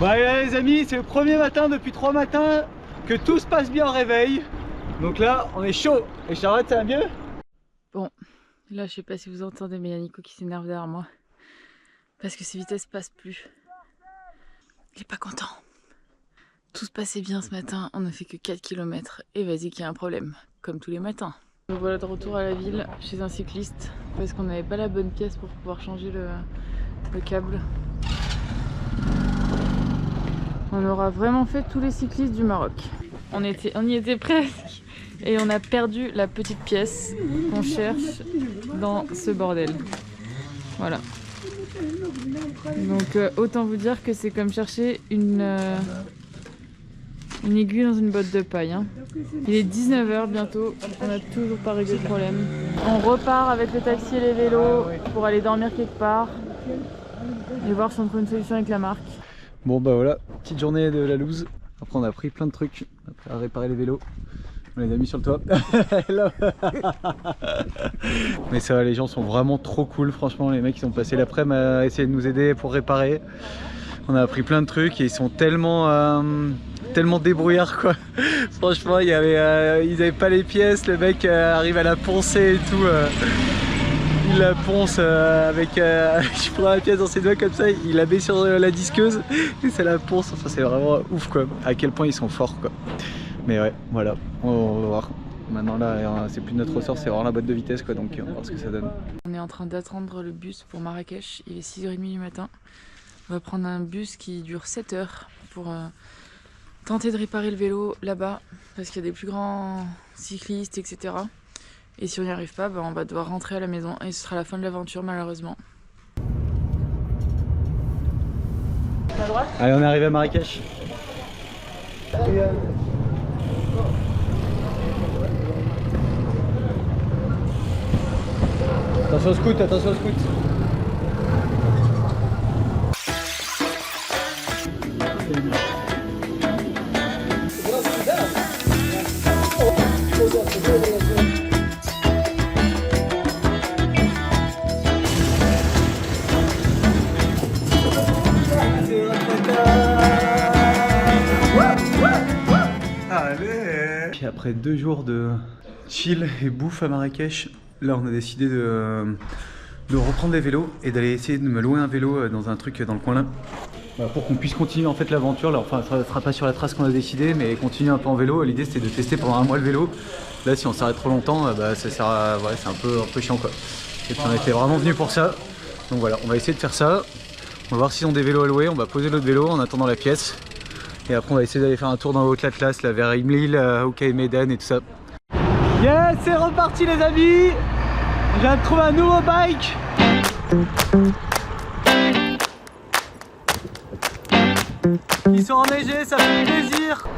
Bon allez les amis, c'est le premier matin depuis 3 matins que tout se passe bien au réveil. Donc là on est chaud. Et Charlotte ça va mieux? Bon, là je sais pas si vous entendez mais il y a Nico qui s'énerve derrière moi. Parce que ses vitesses passent plus. Il est pas content. Tout se passait bien ce matin, on a fait que 4 km et vas-y qu'il y a un problème, comme tous les matins. Donc voilà de retour à la ville chez un cycliste parce qu'on n'avait pas la bonne pièce pour pouvoir changer le câble. On aura vraiment fait tous les cyclistes du Maroc. On y était presque et on a perdu la petite pièce qu'on cherche dans ce bordel. Voilà. Donc autant vous dire que c'est comme chercher une aiguille dans une botte de paille. Hein. Il est 19 h bientôt, on n'a toujours pas réglé le problème. On repart avec le taxi et les vélos pour aller dormir quelque part et voir si on trouve une solution avec la marque. Bon bah voilà, petite journée de la loose. Après on a pris plein de trucs à réparer les vélos. On les a mis sur le toit. Mais ça va, les gens sont vraiment trop cool. Franchement les mecs ils ont passé l'après-midi à essayer de nous aider pour réparer. On a appris plein de trucs et ils sont tellement débrouillards quoi. Franchement ils avaient pas les pièces. Le mec arrive à la poncer et tout. Il la ponce avec je prends la pièce dans ses doigts comme ça, il la met sur la disqueuse et ça la ponce. Enfin c'est vraiment ouf quoi, à quel point ils sont forts quoi. Mais ouais, voilà, on va voir. Maintenant là, c'est plus notre ressort, c'est vraiment la boîte de vitesse quoi, donc on va voir ce que ça donne. On est en train d'attendre le bus pour Marrakech, il est 6h30 du matin. On va prendre un bus qui dure 7 heures pour tenter de réparer le vélo là-bas, parce qu'il y a des plus grands cyclistes, etc. Et si on n'y arrive pas, bah, on va devoir rentrer à la maison et ce sera la fin de l'aventure malheureusement. À droite. Allez, on est arrivé à Marrakech. Attention au scout, attention au scout. Puis après 2 jours de chill et bouffe à Marrakech, là on a décidé de reprendre les vélos et d'aller essayer de me louer un vélo dans un truc dans le coin là. Voilà, pour qu'on puisse continuer en fait l'aventure. Enfin, ça ne sera pas sur la trace qu'on a décidé, mais continuer un peu en vélo. L'idée c'était de tester pendant 1 mois le vélo. Là si on s'arrête trop longtemps, bah, ça sert à... ouais, c'est un peu chiant quoi. Et puis on était vraiment venu pour ça. Donc voilà, on va essayer de faire ça. On va voir s'ils ont des vélos à louer. On va poser l'autre vélo en attendant la pièce. Et après on va essayer d'aller faire un tour dans le haut de l'Atlas, là vers Imlil, Oukaï Medan et tout ça. Yes, c'est reparti les amis. Je viens de trouver un nouveau bike. Ils sont enneigés, ça fait plaisir.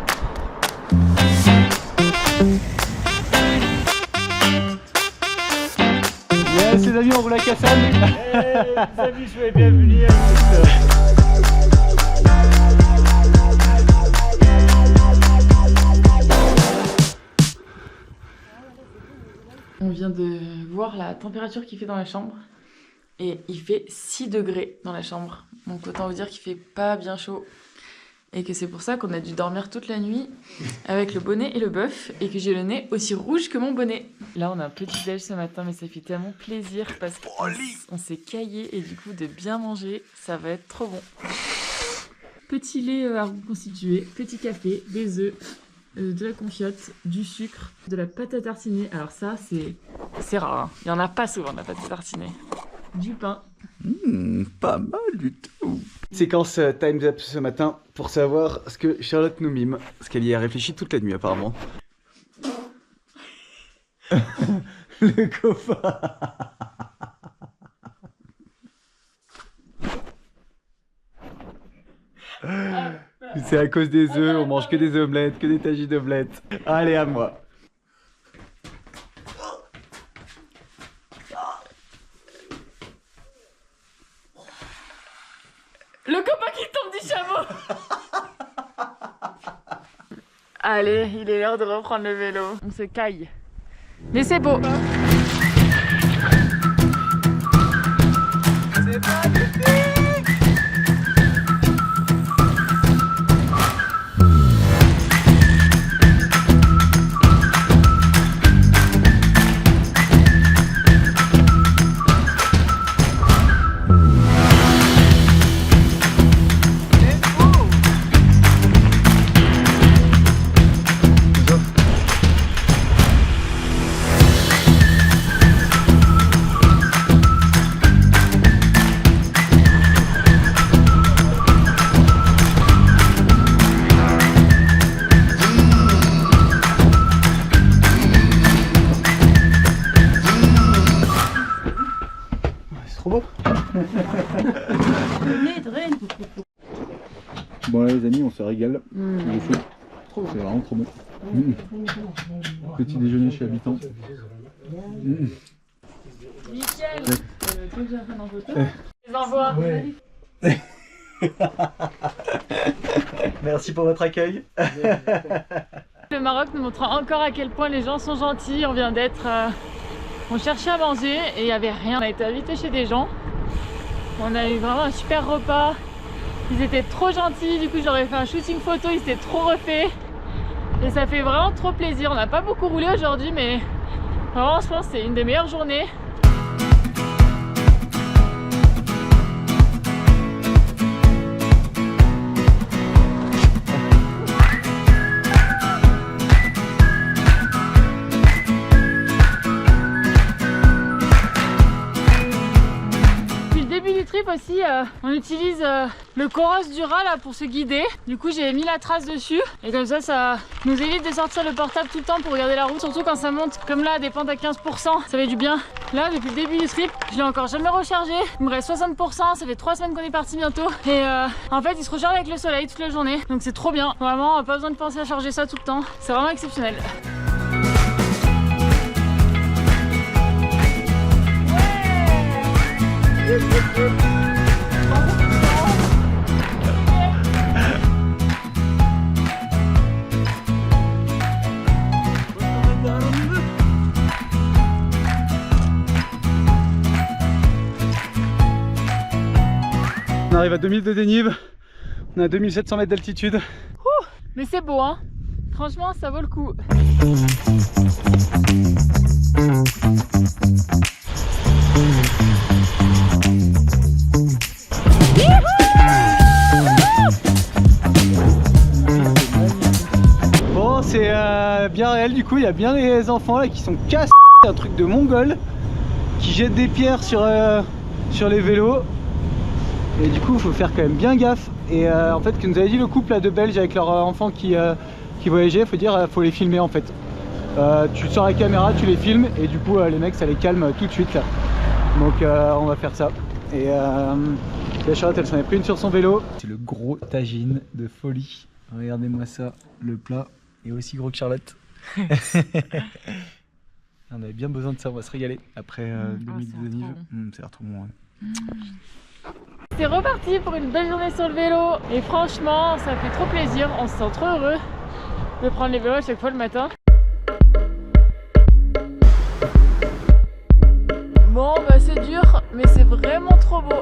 Yes les amis, on roule à Kassan. Les amis, soyez bienvenus. On vient de voir la température qu'il fait dans la chambre et il fait 6 degrés dans la chambre. Donc autant vous dire qu'il fait pas bien chaud et que c'est pour ça qu'on a dû dormir toute la nuit avec le bonnet et le bœuf et que j'ai le nez aussi rouge que mon bonnet. Là on a un petit déj ce matin mais ça fait tellement plaisir parce qu'on s'est caillé et du coup de bien manger, ça va être trop bon. Petit lait à reconstituer, petit café, des œufs. De la confiote, du sucre, de la pâte à tartiner. Alors ça, c'est rare. Hein. Il n'y en a pas souvent de la pâte à tartiner. Du pain. Pas mal du tout. Séquence Time's Up ce matin pour savoir ce que Charlotte nous mime. Parce qu'elle y a réfléchi toute la nuit apparemment. Le cofa. C'est à cause des œufs, on mange que des omelettes, que des tagines d'omelettes. Allez, à moi. Le copain qui tombe du chameau. Allez, il est l'heure de reprendre le vélo. On se caille. Mais c'est beau. C'est magnifique. Trop beau. Bon là les amis, on se régale. C'est vraiment trop bon. Petit déjeuner chez Habitant. Michel, les envoie. Merci pour votre accueil. Le Maroc nous montre encore à quel point les gens sont gentils. On vient d'être... on cherchait à manger et il n'y avait rien. On a été invité chez des gens. On a eu vraiment un super repas. Ils étaient trop gentils. Du coup, j'aurais fait un shooting photo. Ils étaient trop refaits. Et ça fait vraiment trop plaisir. On n'a pas beaucoup roulé aujourd'hui, mais vraiment, je pense que c'est une des meilleures journées. trip aussi, on utilise le Coros Dura là pour se guider. Du coup j'ai mis la trace dessus et comme ça nous évite de sortir le portable tout le temps pour regarder la route, surtout quand ça monte comme là, des pentes à 15%, ça fait du bien. Là depuis le début du trip, je l'ai encore jamais rechargé, il me reste 60%, ça fait 3 semaines qu'on est parti bientôt et en fait il se recharge avec le soleil toute la journée, donc c'est trop bien. Vraiment pas besoin de penser à charger ça tout le temps, c'est vraiment exceptionnel. On arrive à 2000 de dénive, on est à 2700 mètres d'altitude. Mais c'est beau hein, franchement ça vaut le coup. Bon c'est bien réel du coup, il y a bien les enfants là qui sont cassés, un truc de mongol, qui jettent des pierres sur les vélos. Et du coup il faut faire quand même bien gaffe. Et en fait, que nous avait dit le couple là, de Belges avec leurs enfants qui voyageaient, faut dire, faut les filmer en fait. Tu sors la caméra, tu les filmes et du coup les mecs ça les calme tout de suite là. Donc on va faire ça. Et la Charlotte elle s'en est pris une sur son vélo. C'est le gros tagine de folie. Regardez-moi ça, le plat est aussi gros que Charlotte. On avait bien besoin de ça, on va se régaler après 2000 de dénive. Ça a l'air trop bon. Ouais. C'est reparti pour une belle journée sur le vélo et franchement ça fait trop plaisir, on se sent trop heureux de prendre les vélos à chaque fois le matin. Bon bah c'est dur mais c'est vraiment trop beau.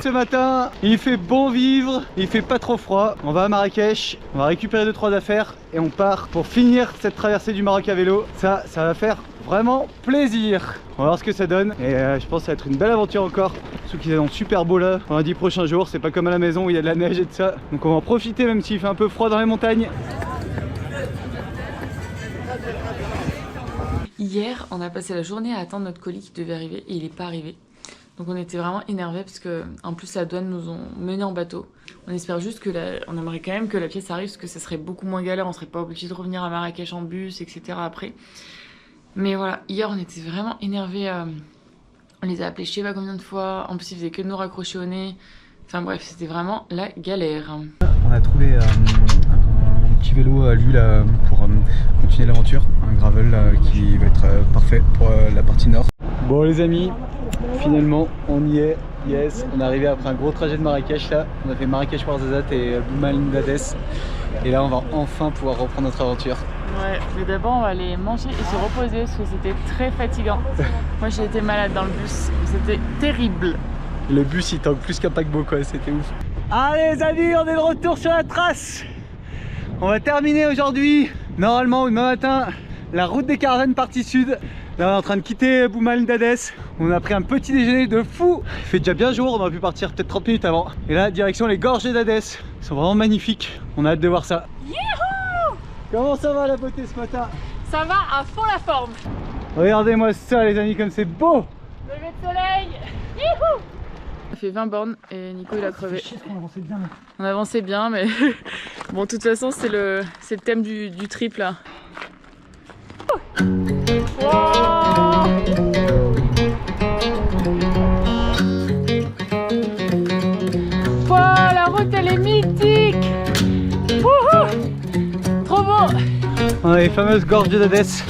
Ce matin, il fait bon vivre, il fait pas trop froid. On va à Marrakech, on va récupérer 2-3 affaires et on part pour finir cette traversée du Maroc à vélo. Ça va faire vraiment plaisir. On va voir ce que ça donne et je pense que ça va être une belle aventure encore. Surtout qu'il est super beau là pendant les 10 prochains jours. C'est pas comme à la maison où il y a de la neige et tout ça. Donc on va en profiter même s'il fait un peu froid dans les montagnes. Hier, on a passé la journée à attendre notre colis qui devait arriver et il n'est pas arrivé. Donc on était vraiment énervés parce que en plus la douane nous ont menés en bateau. On espère juste que on aimerait quand même que la pièce arrive parce que ça serait beaucoup moins galère, on serait pas obligé de revenir à Marrakech en bus, etc. après. Mais voilà, hier on était vraiment énervés. On les a appelés je sais pas combien de fois, en plus ils faisaient que de nous raccrocher au nez. Enfin bref, c'était vraiment la galère. On a trouvé un petit vélo à lui là pour continuer l'aventure, un gravel qui va être parfait pour la partie nord. Bon les amis, finalement on y est, yes, on est arrivé après un gros trajet de Marrakech là, on a fait Marrakech-Ouarzazate et Boumalina-Dès et là on va enfin pouvoir reprendre notre aventure. Ouais, mais d'abord on va aller manger et se reposer parce que c'était très fatigant. Moi j'ai été malade dans le bus, c'était terrible. Le bus il tangue plus qu'un paquebot quoi, c'était ouf. Allez les amis, on est de retour sur la trace. On va terminer aujourd'hui, normalement ou demain matin, la route des caravanes partie sud. Là on est en train de quitter Boumalina-Dès. On a pris un petit déjeuner de fou. Il fait déjà bien jour, on aurait pu partir peut-être 30 minutes avant. Et là direction les gorges d'Adès. Ils sont vraiment magnifiques. On a hâte de voir ça. Youhou! Comment ça va la beauté ce matin? Ça va à fond la forme. Regardez-moi ça les amis, comme c'est beau. Lever de soleil. Youhou! On a fait 20 bornes et Nico il a crevé. On avançait bien. On avançait bien mais bon de toute façon c'est le thème du trip là. Wow! Wow, la route elle est mythique. les fameuses gorges de Dadès.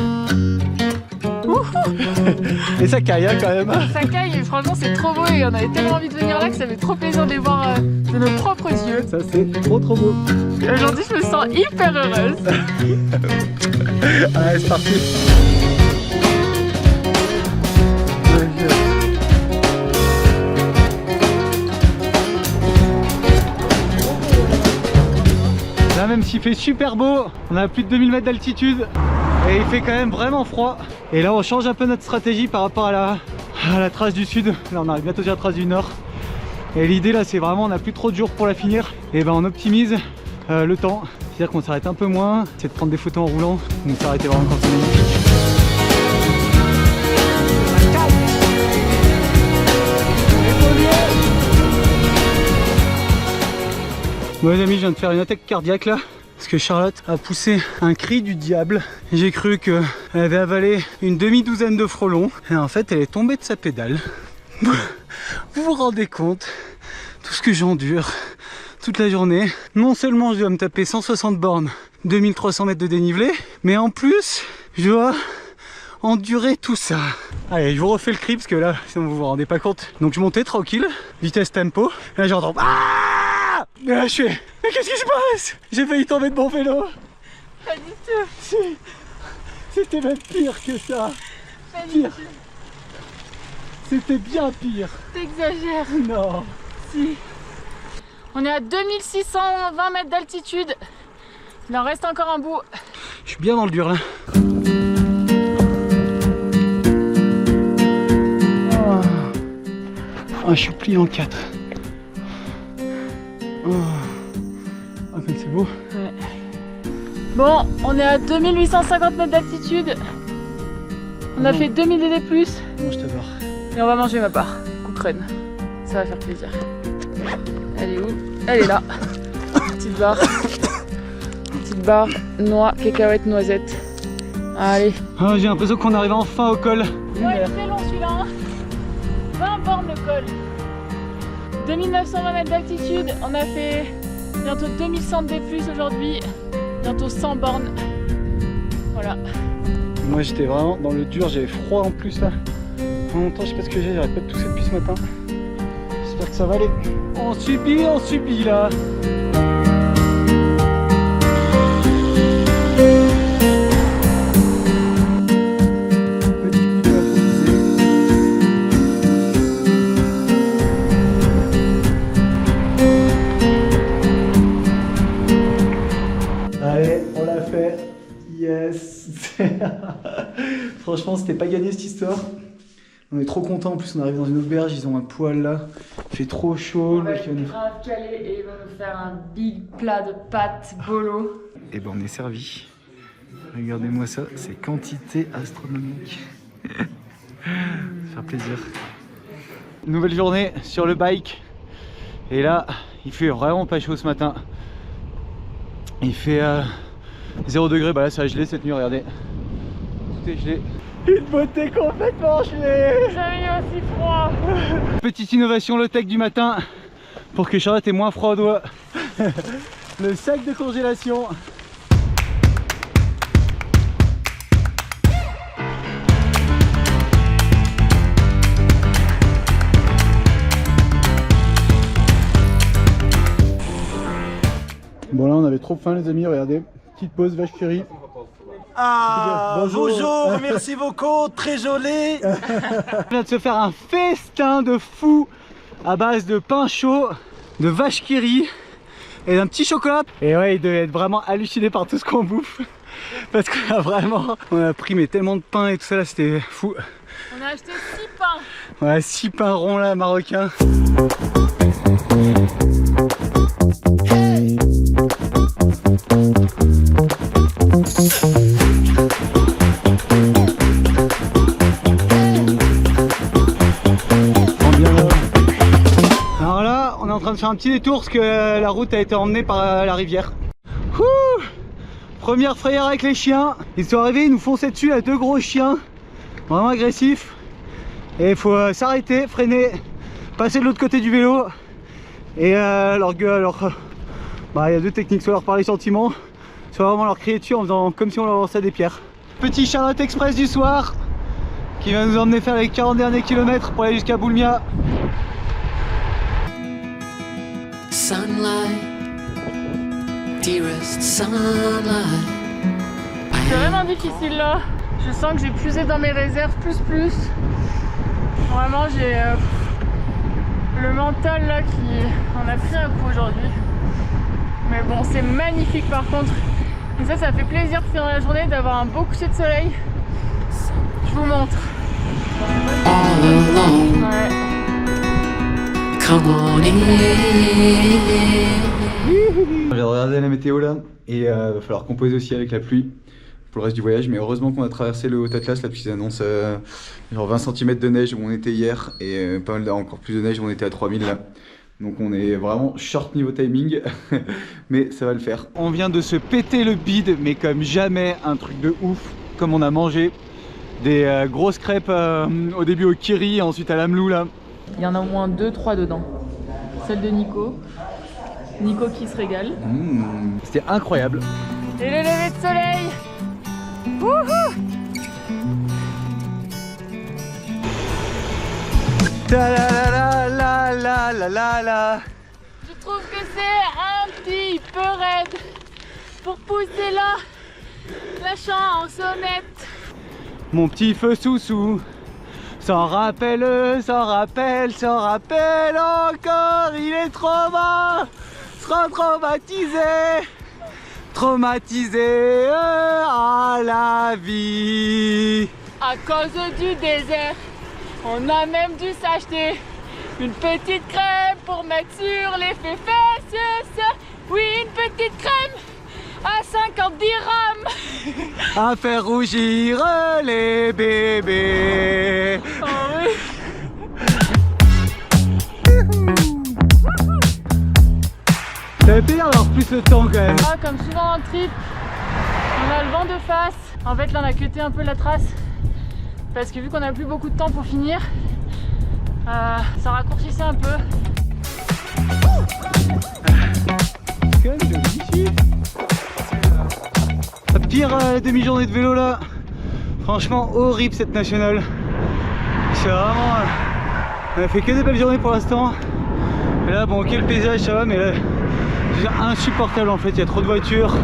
Et ça caille hein, quand même. Ça caille, mais franchement c'est trop beau et on avait tellement envie de venir là que ça fait trop plaisir de les voir de nos propres yeux. Ça c'est trop beau. Et aujourd'hui je me sens hyper heureuse. Allez c'est parti. Là même s'il fait super beau, on a plus de 2000 mètres d'altitude et il fait quand même vraiment froid. Et là on change un peu notre stratégie par rapport à la trace du sud. Là on arrive bientôt sur la trace du nord. Et l'idée là c'est vraiment on n'a plus trop de jours pour la finir. Et ben on optimise le temps. C'est-à-dire qu'on s'arrête un peu moins, c'est de prendre des photos en roulant, donc s'arrêter vraiment quand c'est magnifique. Bon les amis, je viens de faire une attaque cardiaque là parce que Charlotte a poussé un cri du diable. J'ai cru qu'elle avait avalé une demi-douzaine de frelons et en fait elle est tombée de sa pédale. Vous vous rendez compte tout ce que j'endure toute la journée? Non seulement je dois me taper 160 bornes, 2300 mètres de dénivelé, mais en plus je dois endurer tout ça. Allez, je vous refais le cri parce que là sinon vous vous rendez pas compte. Donc je montais tranquille, vitesse tempo, et là j'entends et là je fais mais qu'est-ce qui se passe? J'ai failli tomber de mon vélo. Pas du tout. C'était même pire que ça. Pire. C'était bien pire. T'exagères. Non. Si. On est à 2620 mètres d'altitude. Il en reste encore un bout. Je suis bien dans le dur là. Oh, je suis plié en 4. Oh. Ah mais c'est beau. Ouais. Bon, on est à 2850 mètres d'altitude. On a fait 2000 DD+. Bon, je t'adore. Et on va manger ma part. Coucrène. Ça va faire plaisir. Elle est où? Elle est là. Petite barre. Petite barre. Noix, cacahuètes, noisettes. Allez. Oh, j'ai l'impression qu'on arrive enfin au col. Ouais, très long celui-là. Hein. 20 bornes de col. 2920 mètres d'altitude. On a fait bientôt 2100 D+, aujourd'hui. Bientôt 100 bornes. Voilà. Moi j'étais vraiment dans le dur, j'avais froid en plus là. En même temps je sais pas ce que j'ai, j'arrête pas de tousser depuis ce matin. J'espère que ça va aller. On subit là. Allez, on l'a fait. Yes. Franchement c'était pas gagné cette histoire. On est trop contents, en plus on arrive dans une auberge, ils ont un poêle là, il fait trop chaud. On va être grave calé et ils vont nous faire un big plat de pâtes bolo. Et ben on est servi. Regardez-moi ça, c'est quantité astronomique. Ça fait plaisir. Nouvelle journée sur le bike. Et là, il fait vraiment pas chaud ce matin. Il fait 0 degré, bah là ça a gelé cette nuit, regardez. Tout est gelé. Une beauté complètement gelée. J'avais eu aussi froid. Petite innovation low-tech du matin pour que Charlotte ait moins froid aux doigts. Le sac de congélation. Bon là on avait trop faim les amis, regardez. Petite pause vache qui rit. Ah, Bonjour. bonjour, merci beaucoup, très joli. On vient de se faire un festin de fou à base de pain chaud, de vache qui rit et d'un petit chocolat. Et ouais, il devait être vraiment halluciné par tout ce qu'on bouffe. Parce qu'on a vraiment, on a pris mais tellement de pain et tout ça là, c'était fou. On a acheté 6 pains. Ouais, 6 pains ronds là, marocains. Alors là, on est en train de faire un petit détour parce que la route a été emmenée par la rivière. Ouh, première frayeur avec les chiens. Ils sont arrivés, ils nous fonçaient dessus à 2 gros chiens, vraiment agressifs. Et il faut s'arrêter, freiner, passer de l'autre côté du vélo. Et il y a 2 techniques, soit leur parler gentiment, Ça va vraiment leur crier dessus en faisant comme si on leur lançait des pierres. Petit Charlotte Express du soir qui va nous emmener faire les 40 derniers kilomètres pour aller jusqu'à Boulmia. Sunlight, dearest sunlight. C'est vraiment difficile là. Je sens que j'ai puisé dans mes réserves plus. Vraiment j'ai le mental là qui en a pris un coup aujourd'hui. Mais bon, c'est magnifique par contre. Et ça fait plaisir de finir la journée, d'avoir un beau coucher de soleil. Je vous montre. All alone, Ouais. come on in. On vient de regarder la météo là et il va falloir composer aussi avec la pluie pour le reste du voyage, mais heureusement qu'on a traversé le Haut-Atlas là, puisqu'ils annoncent genre 20 cm de neige où on était hier et pas mal encore plus de neige où on était à 3000 là. Donc on est vraiment short niveau timing, mais ça va le faire. On vient de se péter le bide, mais comme jamais, un truc de ouf. Comme on a mangé des grosses crêpes au début au Kiri, ensuite à l'Amelou là. Il y en a au moins 2-3 dedans. Celle de Nico. Nico qui se régale. C'était incroyable. Et le lever de soleil. Wouhou! Ta la la la la la la la. Je trouve que c'est un petit peu raide pour pousser la chansonnette. Mon petit feu sous-sous. S'en rappelle encore. Il est trop bas. Sera traumatisé à la vie. À cause du désert, on a même dû s'acheter une petite crème pour mettre sur les fesses. Oui, une petite crème à 50 dirhams. À faire rougir les bébés. Oh oui. Ça fait plaisir d'avoir plus le temps quand même. Ah, comme souvent en trip, on a le vent de face. En fait là on a cuté un peu la trace parce que vu qu'on a plus beaucoup de temps pour finir, ça raccourcissait un peu. Quand même joli ici. La pire demi-journée de vélo là. Franchement horrible cette nationale. C'est vraiment... on a fait que des belles journées pour l'instant. Et là bon ok le paysage ça va mais là c'est insupportable en fait. Il y a trop de voitures.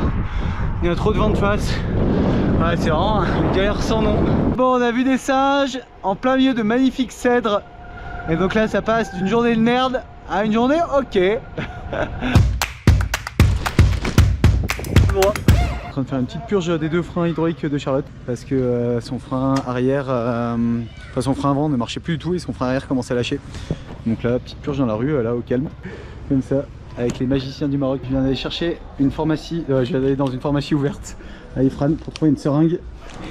Il y a trop de vent de face. Ouais, c'est vraiment une galère sans nom. Bon, on a vu des singes en plein milieu de magnifiques cèdres. Et donc là, ça passe d'une journée de merde à une journée ok. Bon. En train de faire une petite purge des deux freins hydrauliques de Charlotte parce que son frein arrière, enfin son frein avant ne marchait plus du tout et son frein arrière commençait à lâcher. Donc là, petite purge dans la rue, là au calme, comme ça. Avec les magiciens du Maroc. Je viens d'aller chercher une pharmacie, je viens d'aller dans une pharmacie ouverte à Ifrane pour trouver une seringue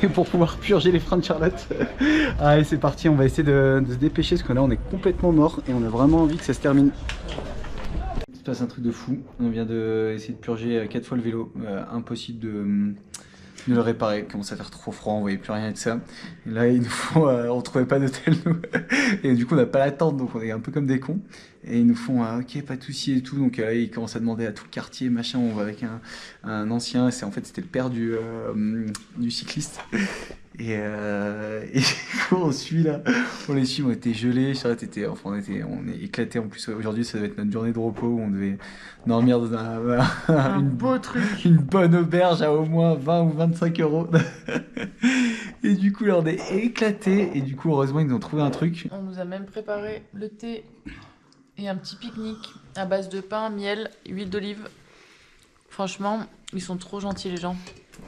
et pour pouvoir purger les freins de Charlotte. Allez c'est parti, on va essayer de se dépêcher parce que là on est complètement mort et on a vraiment envie que ça se termine. Il se passe un truc de fou, on vient d'essayer de purger 4 fois le vélo, impossible de le réparer, il commence à faire trop froid, on voyait plus rien de ça. Et là il nous faut, on trouvait pas d'hôtel nous, et du coup on n'a pas la tente donc on est un peu comme des cons. Et ils nous font ok pas de soucis et tout, donc là ils commencent à demander à tout le quartier machin, on va avec un ancien, en fait c'était le père du cycliste. Et du coup on suit là, on les suit, on était gelés, Charlotte était, enfin on est éclatés en plus. Aujourd'hui ça devait être notre journée de repos où on devait dormir dans Un beau truc. une bonne auberge à au moins 20 ou 25 euros. Et du coup là on est éclatés et du coup heureusement ils nous ont trouvé un truc. On nous a même préparé le thé et un petit pique-nique à base de pain, miel, huile d'olive. Franchement, ils sont trop gentils les gens.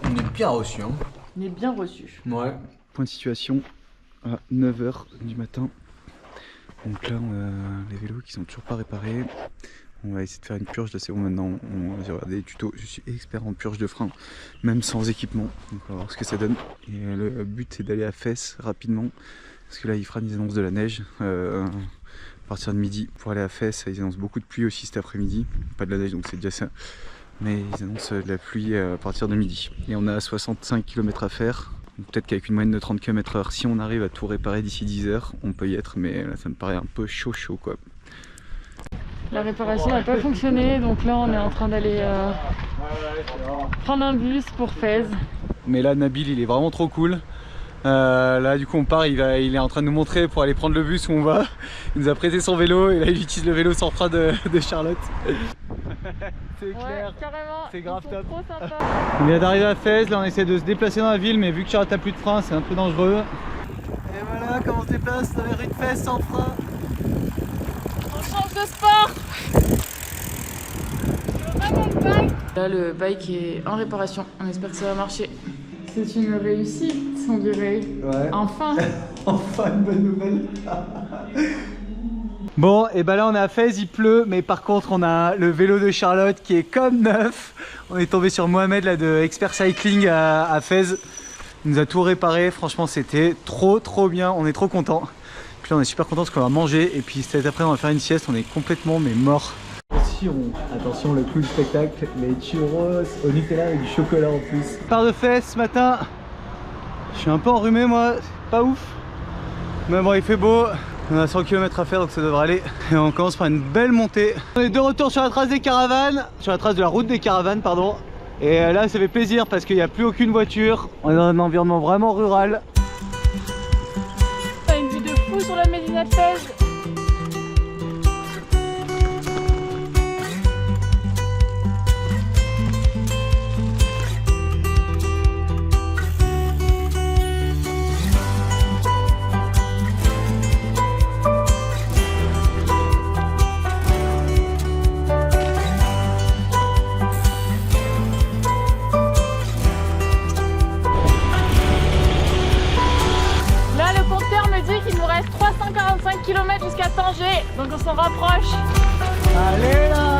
On est bien reçus hein. On est bien reçus. Ouais. Point de situation à 9h du matin. Donc là on a les vélos qui sont toujours pas réparés. On va essayer de faire une purge, là c'est bon maintenant, j'ai regardé les tutos, je suis expert en purge de frein, même sans équipement, donc on va voir ce que ça donne. Et le but c'est d'aller à Fès rapidement, parce que là Ifrane ils annoncent de la neige à partir de midi. Pour aller à Fès, ils annoncent beaucoup de pluie aussi cet après-midi, pas de la neige donc c'est déjà ça, mais ils annoncent de la pluie à partir de midi. Et on a 65 km à faire, peut-être qu'avec une moyenne de 30 km/h, si on arrive à tout réparer d'ici 10 h, on peut y être, mais là ça me paraît un peu chaud quoi. La réparation n'a pas fonctionné, donc là on est en train d'aller Prendre un bus pour Fès. Mais là Nabil il est vraiment trop cool. Là du coup on part, il est en train de nous montrer pour aller prendre le bus où on va. Il nous a prêté son vélo et là il utilise le vélo sans frein de Charlotte. C'est clair, Ouais, carrément. c'est grave top. Trop sympa. On vient d'arriver à Fès, là on essaie de se déplacer dans la ville mais vu que Charlotte a plus de frein c'est un peu dangereux. Et voilà comment on se déplace dans les rues de Fès sans frein. On change de sport. Là, le bike est en réparation. On espère que ça va marcher. C'est une réussite, on dirait. Ouais. Enfin. Enfin une bonne nouvelle. Bon et bah là on est à Fès, il pleut mais par contre on a le vélo de Charlotte qui est comme neuf. On est tombé sur Mohamed là de Expert Cycling à Fès. Il nous a tout réparé, franchement c'était trop bien, on est trop content. Puis là on est super content parce qu'on va manger et puis cet après on va faire une sieste, on est complètement mais mort. Attention le coup du spectacle, les churros au Nutella avec du chocolat en plus. Je pars de Fès ce matin, je suis un peu enrhumé moi, c'est pas ouf. Mais bon il fait beau, on a 100 km à faire donc ça devrait aller. Et on commence par une belle montée. On est de retour sur la trace des caravanes, sur la trace de la route des caravanes pardon. Et là ça fait plaisir parce qu'il n'y a plus aucune voiture, on est dans un environnement vraiment rural. T'as une vue de fou sur la Médina de Fès. Il nous reste 345 km jusqu'à Tanger, donc on s'en rapproche. Allez là!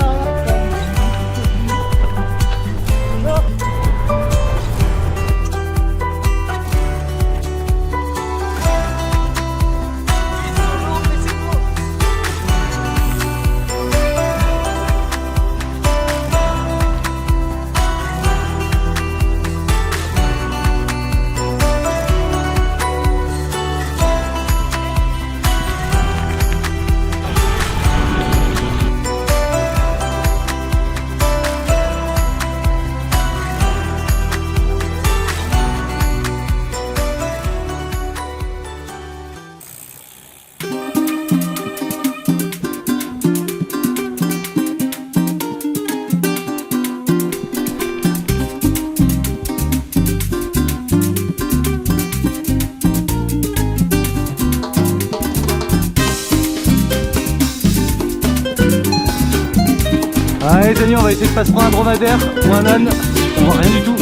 Allez les amis, on va essayer de pas se prendre un dromadaire ou un âne, on voit rien du tout.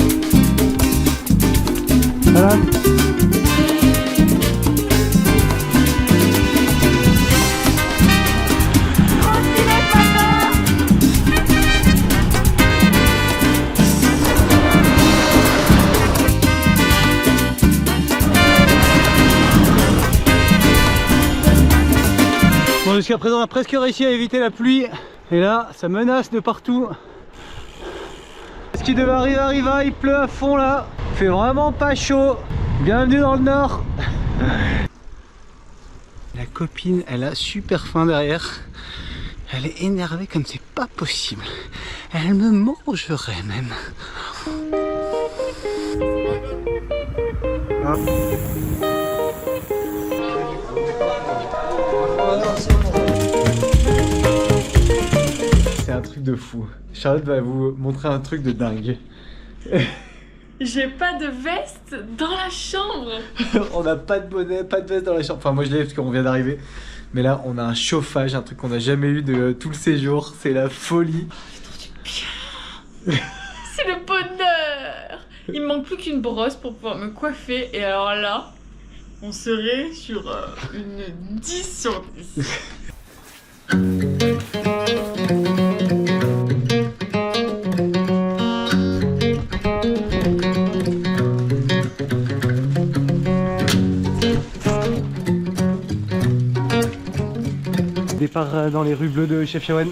Voilà. Bon, jusqu'à présent on a presque réussi à éviter la pluie. Et là, ça menace de partout. Ce qui devait arriver arriva, il pleut à fond là. Il fait vraiment pas chaud. Bienvenue dans le nord. La copine, elle a super faim derrière. Elle est énervée comme c'est pas possible. Elle me mangerait même. Ah. C'est un truc de fou. Charlotte va vous montrer un truc de dingue. J'ai pas de veste dans la chambre. On n'a pas de bonnet, pas de veste dans la chambre. Enfin moi je l'ai parce qu'on vient d'arriver. Mais là on a un chauffage, un truc qu'on n'a jamais eu de tout le séjour. C'est la folie. C'est le bonheur. Il me manque plus qu'une brosse pour pouvoir me coiffer. Et alors là, on serait sur une 10 sur 10. Départ dans les rues bleues de Chefchaouen.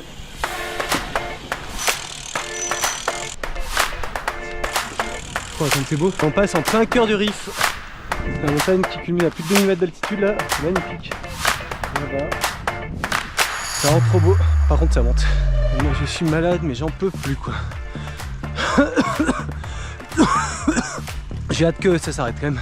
Oh, comme c'est beau. On passe en plein cœur du Rif. C'est une montagne qui culmine à plus de 2000 mètres d'altitude là. C'est magnifique. Voilà. C'est vraiment trop beau. Par contre ça monte. Moi je suis malade mais j'en peux plus quoi. J'ai hâte que ça s'arrête quand même.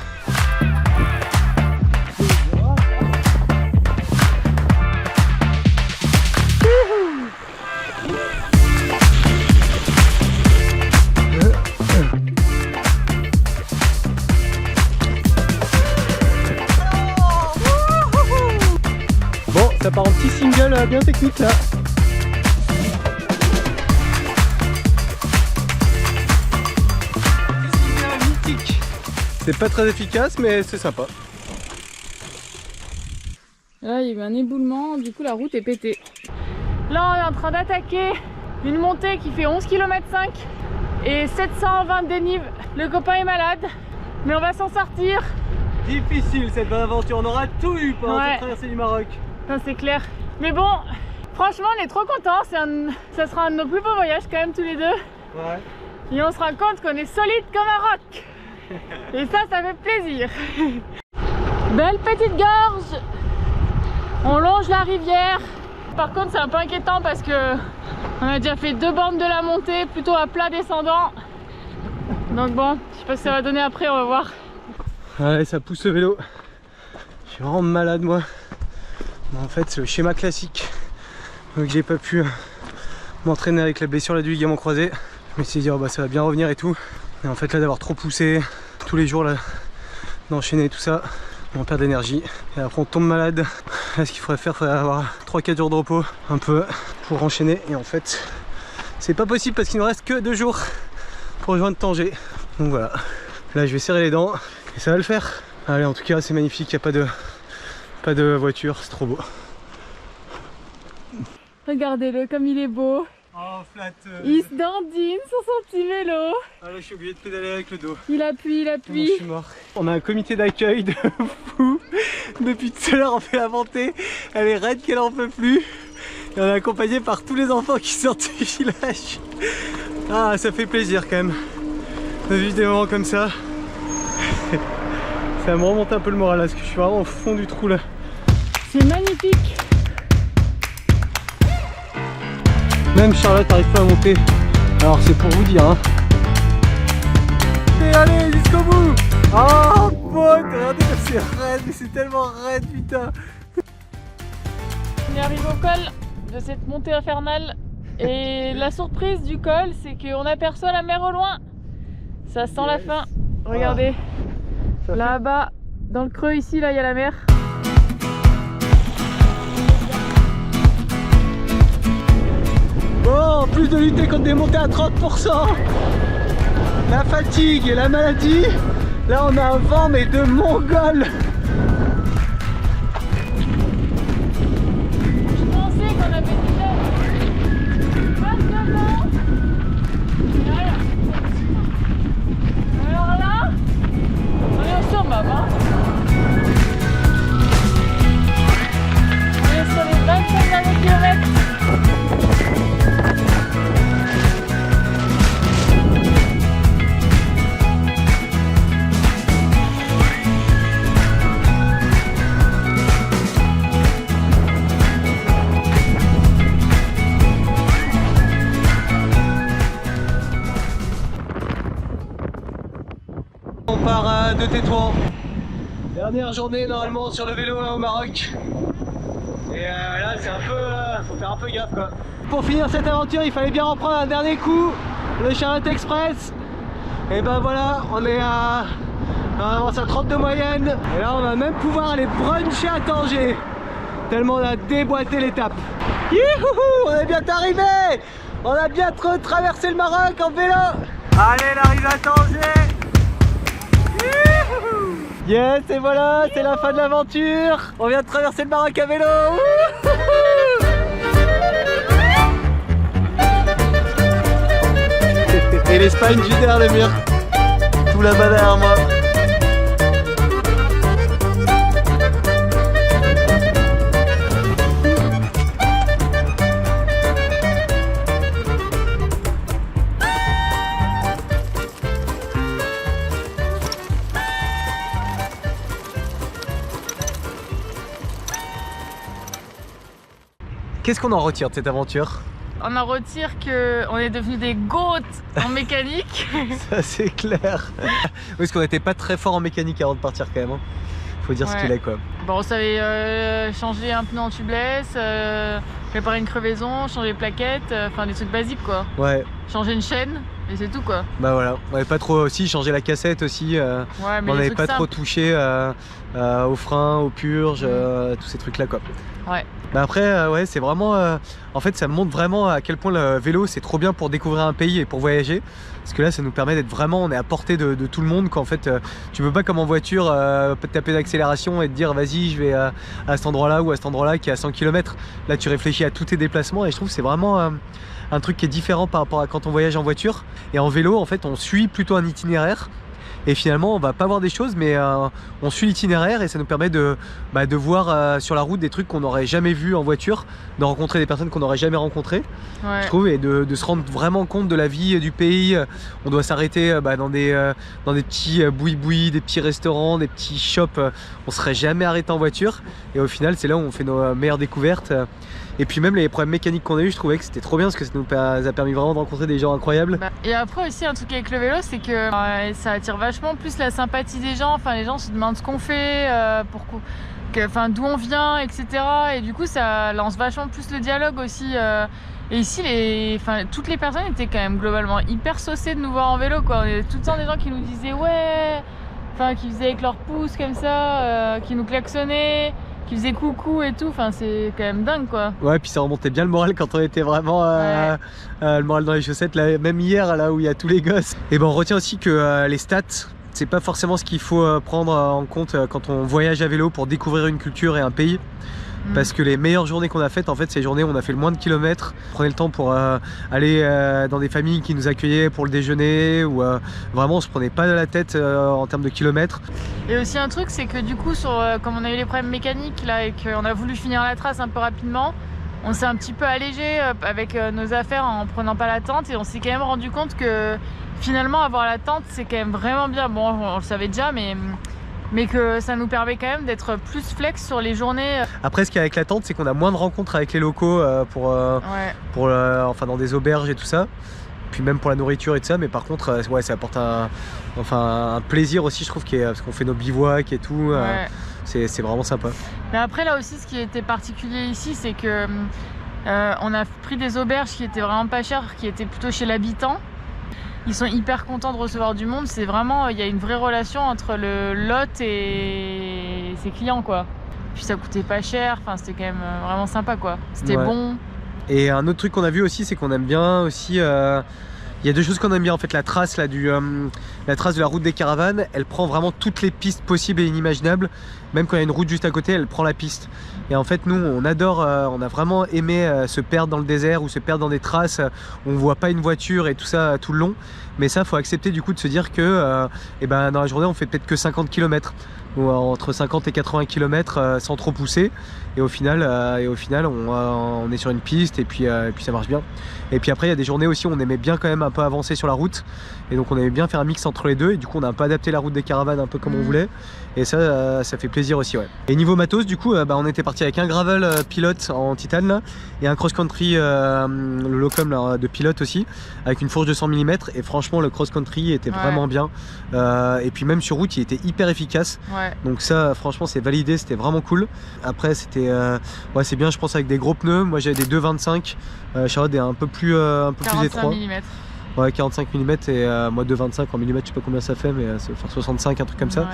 Bon, ça part en petit single bien technique là. C'est pas très efficace mais c'est sympa. Là il y a eu un éboulement, du coup la route est pétée. Là, on est en train d'attaquer une montée qui fait 11 km 5 et 720 de dénive. Le copain est malade, mais on va s'en sortir. Difficile cette bonne aventure, on aura tout eu pendant Ouais. cette traversée du Maroc. Ça c'est clair. Mais bon, franchement, on est trop contents. Ça sera un de nos plus beaux voyages quand même tous les deux. Ouais. Et on se rend compte qu'on est solide comme un roc. Et ça fait plaisir. Belle petite gorge. On longe la rivière. Par contre, c'est un peu inquiétant parce que on a déjà fait 2 bandes de la montée, plutôt à plat descendant. Donc bon, je sais pas ce que ça va donner après, on va voir. Ouais, ça pousse le vélo. Je suis vraiment malade moi. Mais en fait, c'est le schéma classique. Donc j'ai pas pu m'entraîner avec la blessure là du ligament croisé. Je me suis dit, oh, bah, ça va bien revenir et tout. Et en fait, là, d'avoir trop poussé tous les jours, là, d'enchaîner tout ça, on perd d'énergie. Et après, on tombe malade. Là, ce qu'il faudrait faire, il faudrait avoir 3-4 jours de repos, un peu, pour enchaîner. Et en fait, c'est pas possible parce qu'il ne reste que 2 jours pour rejoindre Tanger. Donc voilà. Là, je vais serrer les dents et ça va le faire. Allez, en tout cas, c'est magnifique. Il n'y a pas de voiture, c'est trop beau. Regardez-le comme il est beau. Oh, flatteur. Il se dandine sur son petit vélo. Ah là, je suis obligé de pédaler avec le dos. Il appuie, il Non, appuie. je suis mort. On a un comité d'accueil de fou. Depuis tout à l'heure, on fait la montée. Elle est raide qu'elle en peut plus. Et on est accompagné par tous les enfants qui sortent du village. Ah, ça fait plaisir quand même de vivre des moments comme ça. Ça me remonte un peu le moral là, parce que je suis vraiment au fond du trou là. C'est magnifique. Même Charlotte n'arrive pas à monter. Alors c'est pour vous dire hein. Et allez jusqu'au bout. Oh pote, regardez comme c'est raide, mais c'est tellement raide putain. On arrive au col de cette montée infernale. Et la surprise du col, c'est qu'on aperçoit la mer au loin. Ça sent la fin. Regardez. Là-bas, dans le creux ici, là, il y a la mer. Bon, en plus de lutter contre des montées à 30%, la fatigue et la maladie, là on a un vent mais de mongol. Je pensais qu'on avait déjà pas de vent. Mais rien. Alors là, on est au summum, hein. On est sur les 25 derniers kilomètres. On part de Tétouan. Dernière journée normalement sur le vélo au Maroc. Et là c'est un peu, faut faire un peu gaffe quoi. Pour finir cette aventure il fallait bien reprendre un dernier coup, le Charlotte Express. Et ben voilà, on avance à 30 de moyenne. Et là on va même pouvoir aller bruncher à Tanger. Tellement on a déboîté l'étape. Youhou, on est bientôt arrivé. On a bientôt traversé le Maroc en vélo. Allez, l'arrivée à Tanger. Yes, et voilà, c'est la fin de l'aventure. On vient de traverser le Maroc à vélo. Et l'Espagne juste derrière le mur. Tout là-bas derrière moi. Qu'est-ce qu'on en retire de cette aventure? on en retire qu'on est devenus des goats en mécanique. Ça c'est clair. Parce qu'on n'était pas très fort en mécanique avant de partir quand même. Hein. Faut dire ce qu'il est quoi. Bon, on savait changer un pneu en tubeless, réparer une crevaison, changer les plaquettes, enfin des trucs basiques quoi. Ouais. Changer une chaîne et c'est tout quoi. Bah voilà, on avait pas trop aussi changé la cassette aussi. Ouais, mais on n'avait trucs pas trop simples. touché aux freins, aux purges, tous ces trucs là quoi. Ouais. Bah après ouais c'est vraiment en fait ça montre vraiment à quel point le vélo c'est trop bien pour découvrir un pays et pour voyager. Parce que là ça nous permet d'être vraiment, on est à portée de tout le monde qu'en fait tu peux pas comme en voiture taper d'accélération et te dire vas-y je vais à cet endroit là ou à cet endroit là qui est à 100 km. Là tu réfléchis à tous tes déplacements et je trouve que c'est vraiment un truc qui est différent par rapport à quand on voyage en voiture. Et en vélo en fait on suit plutôt un itinéraire. Et finalement on va pas voir des choses mais on suit l'itinéraire et ça nous permet de voir sur la route des trucs qu'on n'aurait jamais vu en voiture, de rencontrer des personnes qu'on n'aurait jamais rencontrées, je trouve, et de se rendre vraiment compte de la vie du pays. On doit s'arrêter dans des petits boui-boui, des petits restaurants, des petits shops, on serait jamais arrêté en voiture et au final c'est là où on fait nos meilleures découvertes. Et puis même les problèmes mécaniques qu'on a eu, je trouvais que c'était trop bien parce que ça nous a permis vraiment de rencontrer des gens incroyables. Et après aussi un truc avec le vélo, c'est que ça attire vachement plus la sympathie des gens. Enfin les gens se demandent ce qu'on fait, d'où on vient, etc. Et du coup ça lance vachement plus le dialogue aussi. Et ici toutes les personnes étaient quand même globalement hyper saucées de nous voir en vélo quoi. On avait tout le temps des gens qui nous disaient ouais, qui faisaient avec leurs pouces comme ça, qui nous klaxonnaient, qui faisait coucou et tout, enfin c'est quand même dingue quoi. Ouais, puis ça remontait bien le moral quand on était vraiment le moral dans les chaussettes, là, même hier là où il y a tous les gosses. Et ben on retient aussi que les stats, c'est pas forcément ce qu'il faut prendre en compte quand on voyage à vélo pour découvrir une culture et un pays. Parce que les meilleures journées qu'on a faites, en fait, ces journées où on a fait le moins de kilomètres, on prenait le temps pour aller dans des familles qui nous accueillaient pour le déjeuner, ou vraiment on se prenait pas la tête en termes de kilomètres. Et aussi un truc, c'est que du coup, comme on a eu les problèmes mécaniques là et qu'on a voulu finir la trace un peu rapidement, on s'est un petit peu allégé avec nos affaires en prenant pas la tente et on s'est quand même rendu compte que finalement avoir la tente c'est quand même vraiment bien. Bon, on le savait déjà, mais que ça nous permet quand même d'être plus flex sur les journées. Après, ce qu'il y a avec la tente, c'est qu'on a moins de rencontres avec les locaux dans des auberges et tout ça. Puis même pour la nourriture et tout ça, mais par contre, ça apporte un plaisir aussi, je trouve, parce qu'on fait nos bivouacs et tout. C'est vraiment sympa. Mais après, là aussi, ce qui était particulier ici, c'est que on a pris des auberges qui étaient vraiment pas chères, qui étaient plutôt chez l'habitant. Ils sont hyper contents de recevoir du monde. C'est vraiment, il y a une vraie relation entre le lot et ses clients quoi. Puis ça coûtait pas cher. Enfin, c'était quand même vraiment sympa quoi. C'était bon. Et un autre truc qu'on a vu aussi, c'est qu'on aime bien aussi. Il y a deux choses qu'on aime bien en fait. La trace là la trace de la route des caravanes, elle prend vraiment toutes les pistes possibles et inimaginables. Même quand il y a une route juste à côté, elle prend la piste. Et en fait, nous, on adore, on a vraiment aimé se perdre dans le désert ou se perdre dans des traces où on voit pas une voiture et tout ça tout le long. Mais ça, faut accepter du coup de se dire que dans la journée, on fait peut-être que 50 km. Ou entre 50 et 80 km sans trop pousser. Et au final, on est sur une piste et puis ça marche bien. Et puis après, il y a des journées aussi où on aimait bien quand même un peu avancer sur la route. Et donc on aimait bien faire un mix entre les deux. Et du coup, on a un peu adapté la route des caravanes un peu comme on voulait. Et ça fait plaisir aussi, ouais. Et niveau matos, du coup, on était parti avec un gravel pilote en titane là, et un cross-country, le Locom là, de pilote aussi, avec une fourche de 100 mm. Et franchement, le cross-country était vraiment bien. Et puis même sur route, il était hyper efficace. Donc ça, franchement, c'est validé, c'était vraiment cool. Après, c'était, c'est bien, je pense, avec des gros pneus. Moi, j'avais des 2,25. Charlotte est un peu plus étroit. 45 mm. Ouais, 45 mm et moi 2,25 en millimètres, je sais pas combien ça fait, mais c'est 65, un truc comme ça.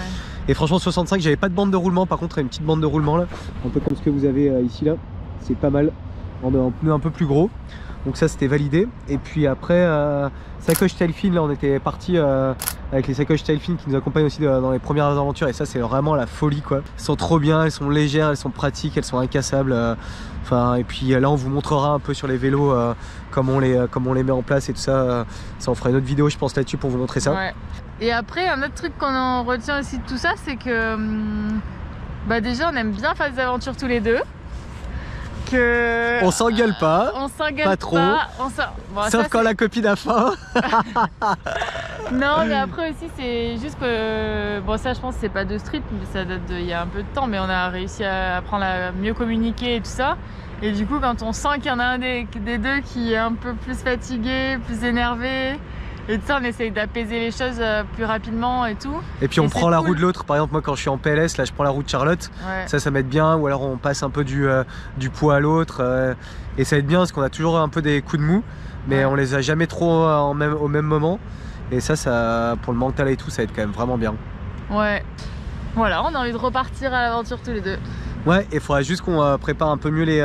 Et franchement, 65, j'avais pas de bande de roulement. Par contre, il y a une petite bande de roulement là, un peu comme ce que vous avez ici là. C'est pas mal, en pneu un peu plus gros. Donc ça, c'était validé. Et puis après, sacoche Tailfin, là, on était parti avec les sacoches Tailfin qui nous accompagnent aussi dans les premières aventures. Et ça, c'est vraiment la folie quoi. Elles sont trop bien, elles sont légères, elles sont pratiques, elles sont incassables. Et puis là, on vous montrera un peu sur les vélos comment on les met en place et tout ça. Ça, on fera une autre vidéo, je pense, là-dessus pour vous montrer ça. Ouais. Et après, un autre truc qu'on en retient aussi de tout ça, c'est que déjà, on aime bien faire des aventures tous les deux. que... On s'engueule pas. On s'engueule pas trop. Bon, Sauf ça, quand la copine a faim. Non, mais après aussi, c'est juste que... Bon, ça, je pense que c'est pas de street, mais ça date d'il y a un peu de temps, mais on a réussi à apprendre à mieux communiquer et tout ça. Et du coup, quand on sent qu'il y en a un des deux qui est un peu plus fatigué, plus énervé, et tout ça, on essaye d'apaiser les choses plus rapidement et tout. Et puis on Et prend c'est la cool. roue de l'autre. Par exemple, moi quand je suis en PLS, là je prends la roue de Charlotte. Ouais. Ça m'aide bien. Ou alors on passe un peu du poids à l'autre. Et ça aide bien parce qu'on a toujours un peu des coups de mou. Mais Ouais. on les a jamais trop au même moment. Et ça, pour le mental et tout, ça aide quand même vraiment bien. Ouais. Voilà, on a envie de repartir à l'aventure tous les deux. Ouais, et il faudra juste qu'on prépare un peu mieux les...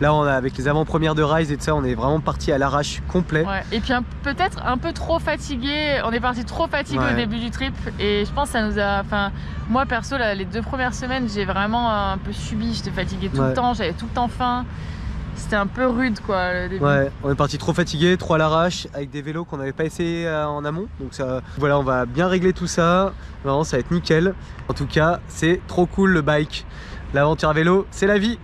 là, on a, avec les avant-premières de Rise et tout ça, on est vraiment parti à l'arrache complet. Ouais. Et puis peut-être un peu trop fatigué. On est parti trop fatigué Ouais. au début du trip. Et je pense que ça nous a... Enfin, moi perso, là, les 2 premières semaines, j'ai vraiment un peu subi. J'étais fatiguée tout Ouais. le temps, j'avais tout le temps faim. C'était un peu rude quoi le début. Ouais, on est parti trop fatigué, trop à l'arrache, avec des vélos qu'on n'avait pas essayé en amont. Donc ça, voilà, on va bien régler tout ça. Vraiment, ça va être nickel. En tout cas, c'est trop cool le bike. L'aventure à vélo, c'est la vie.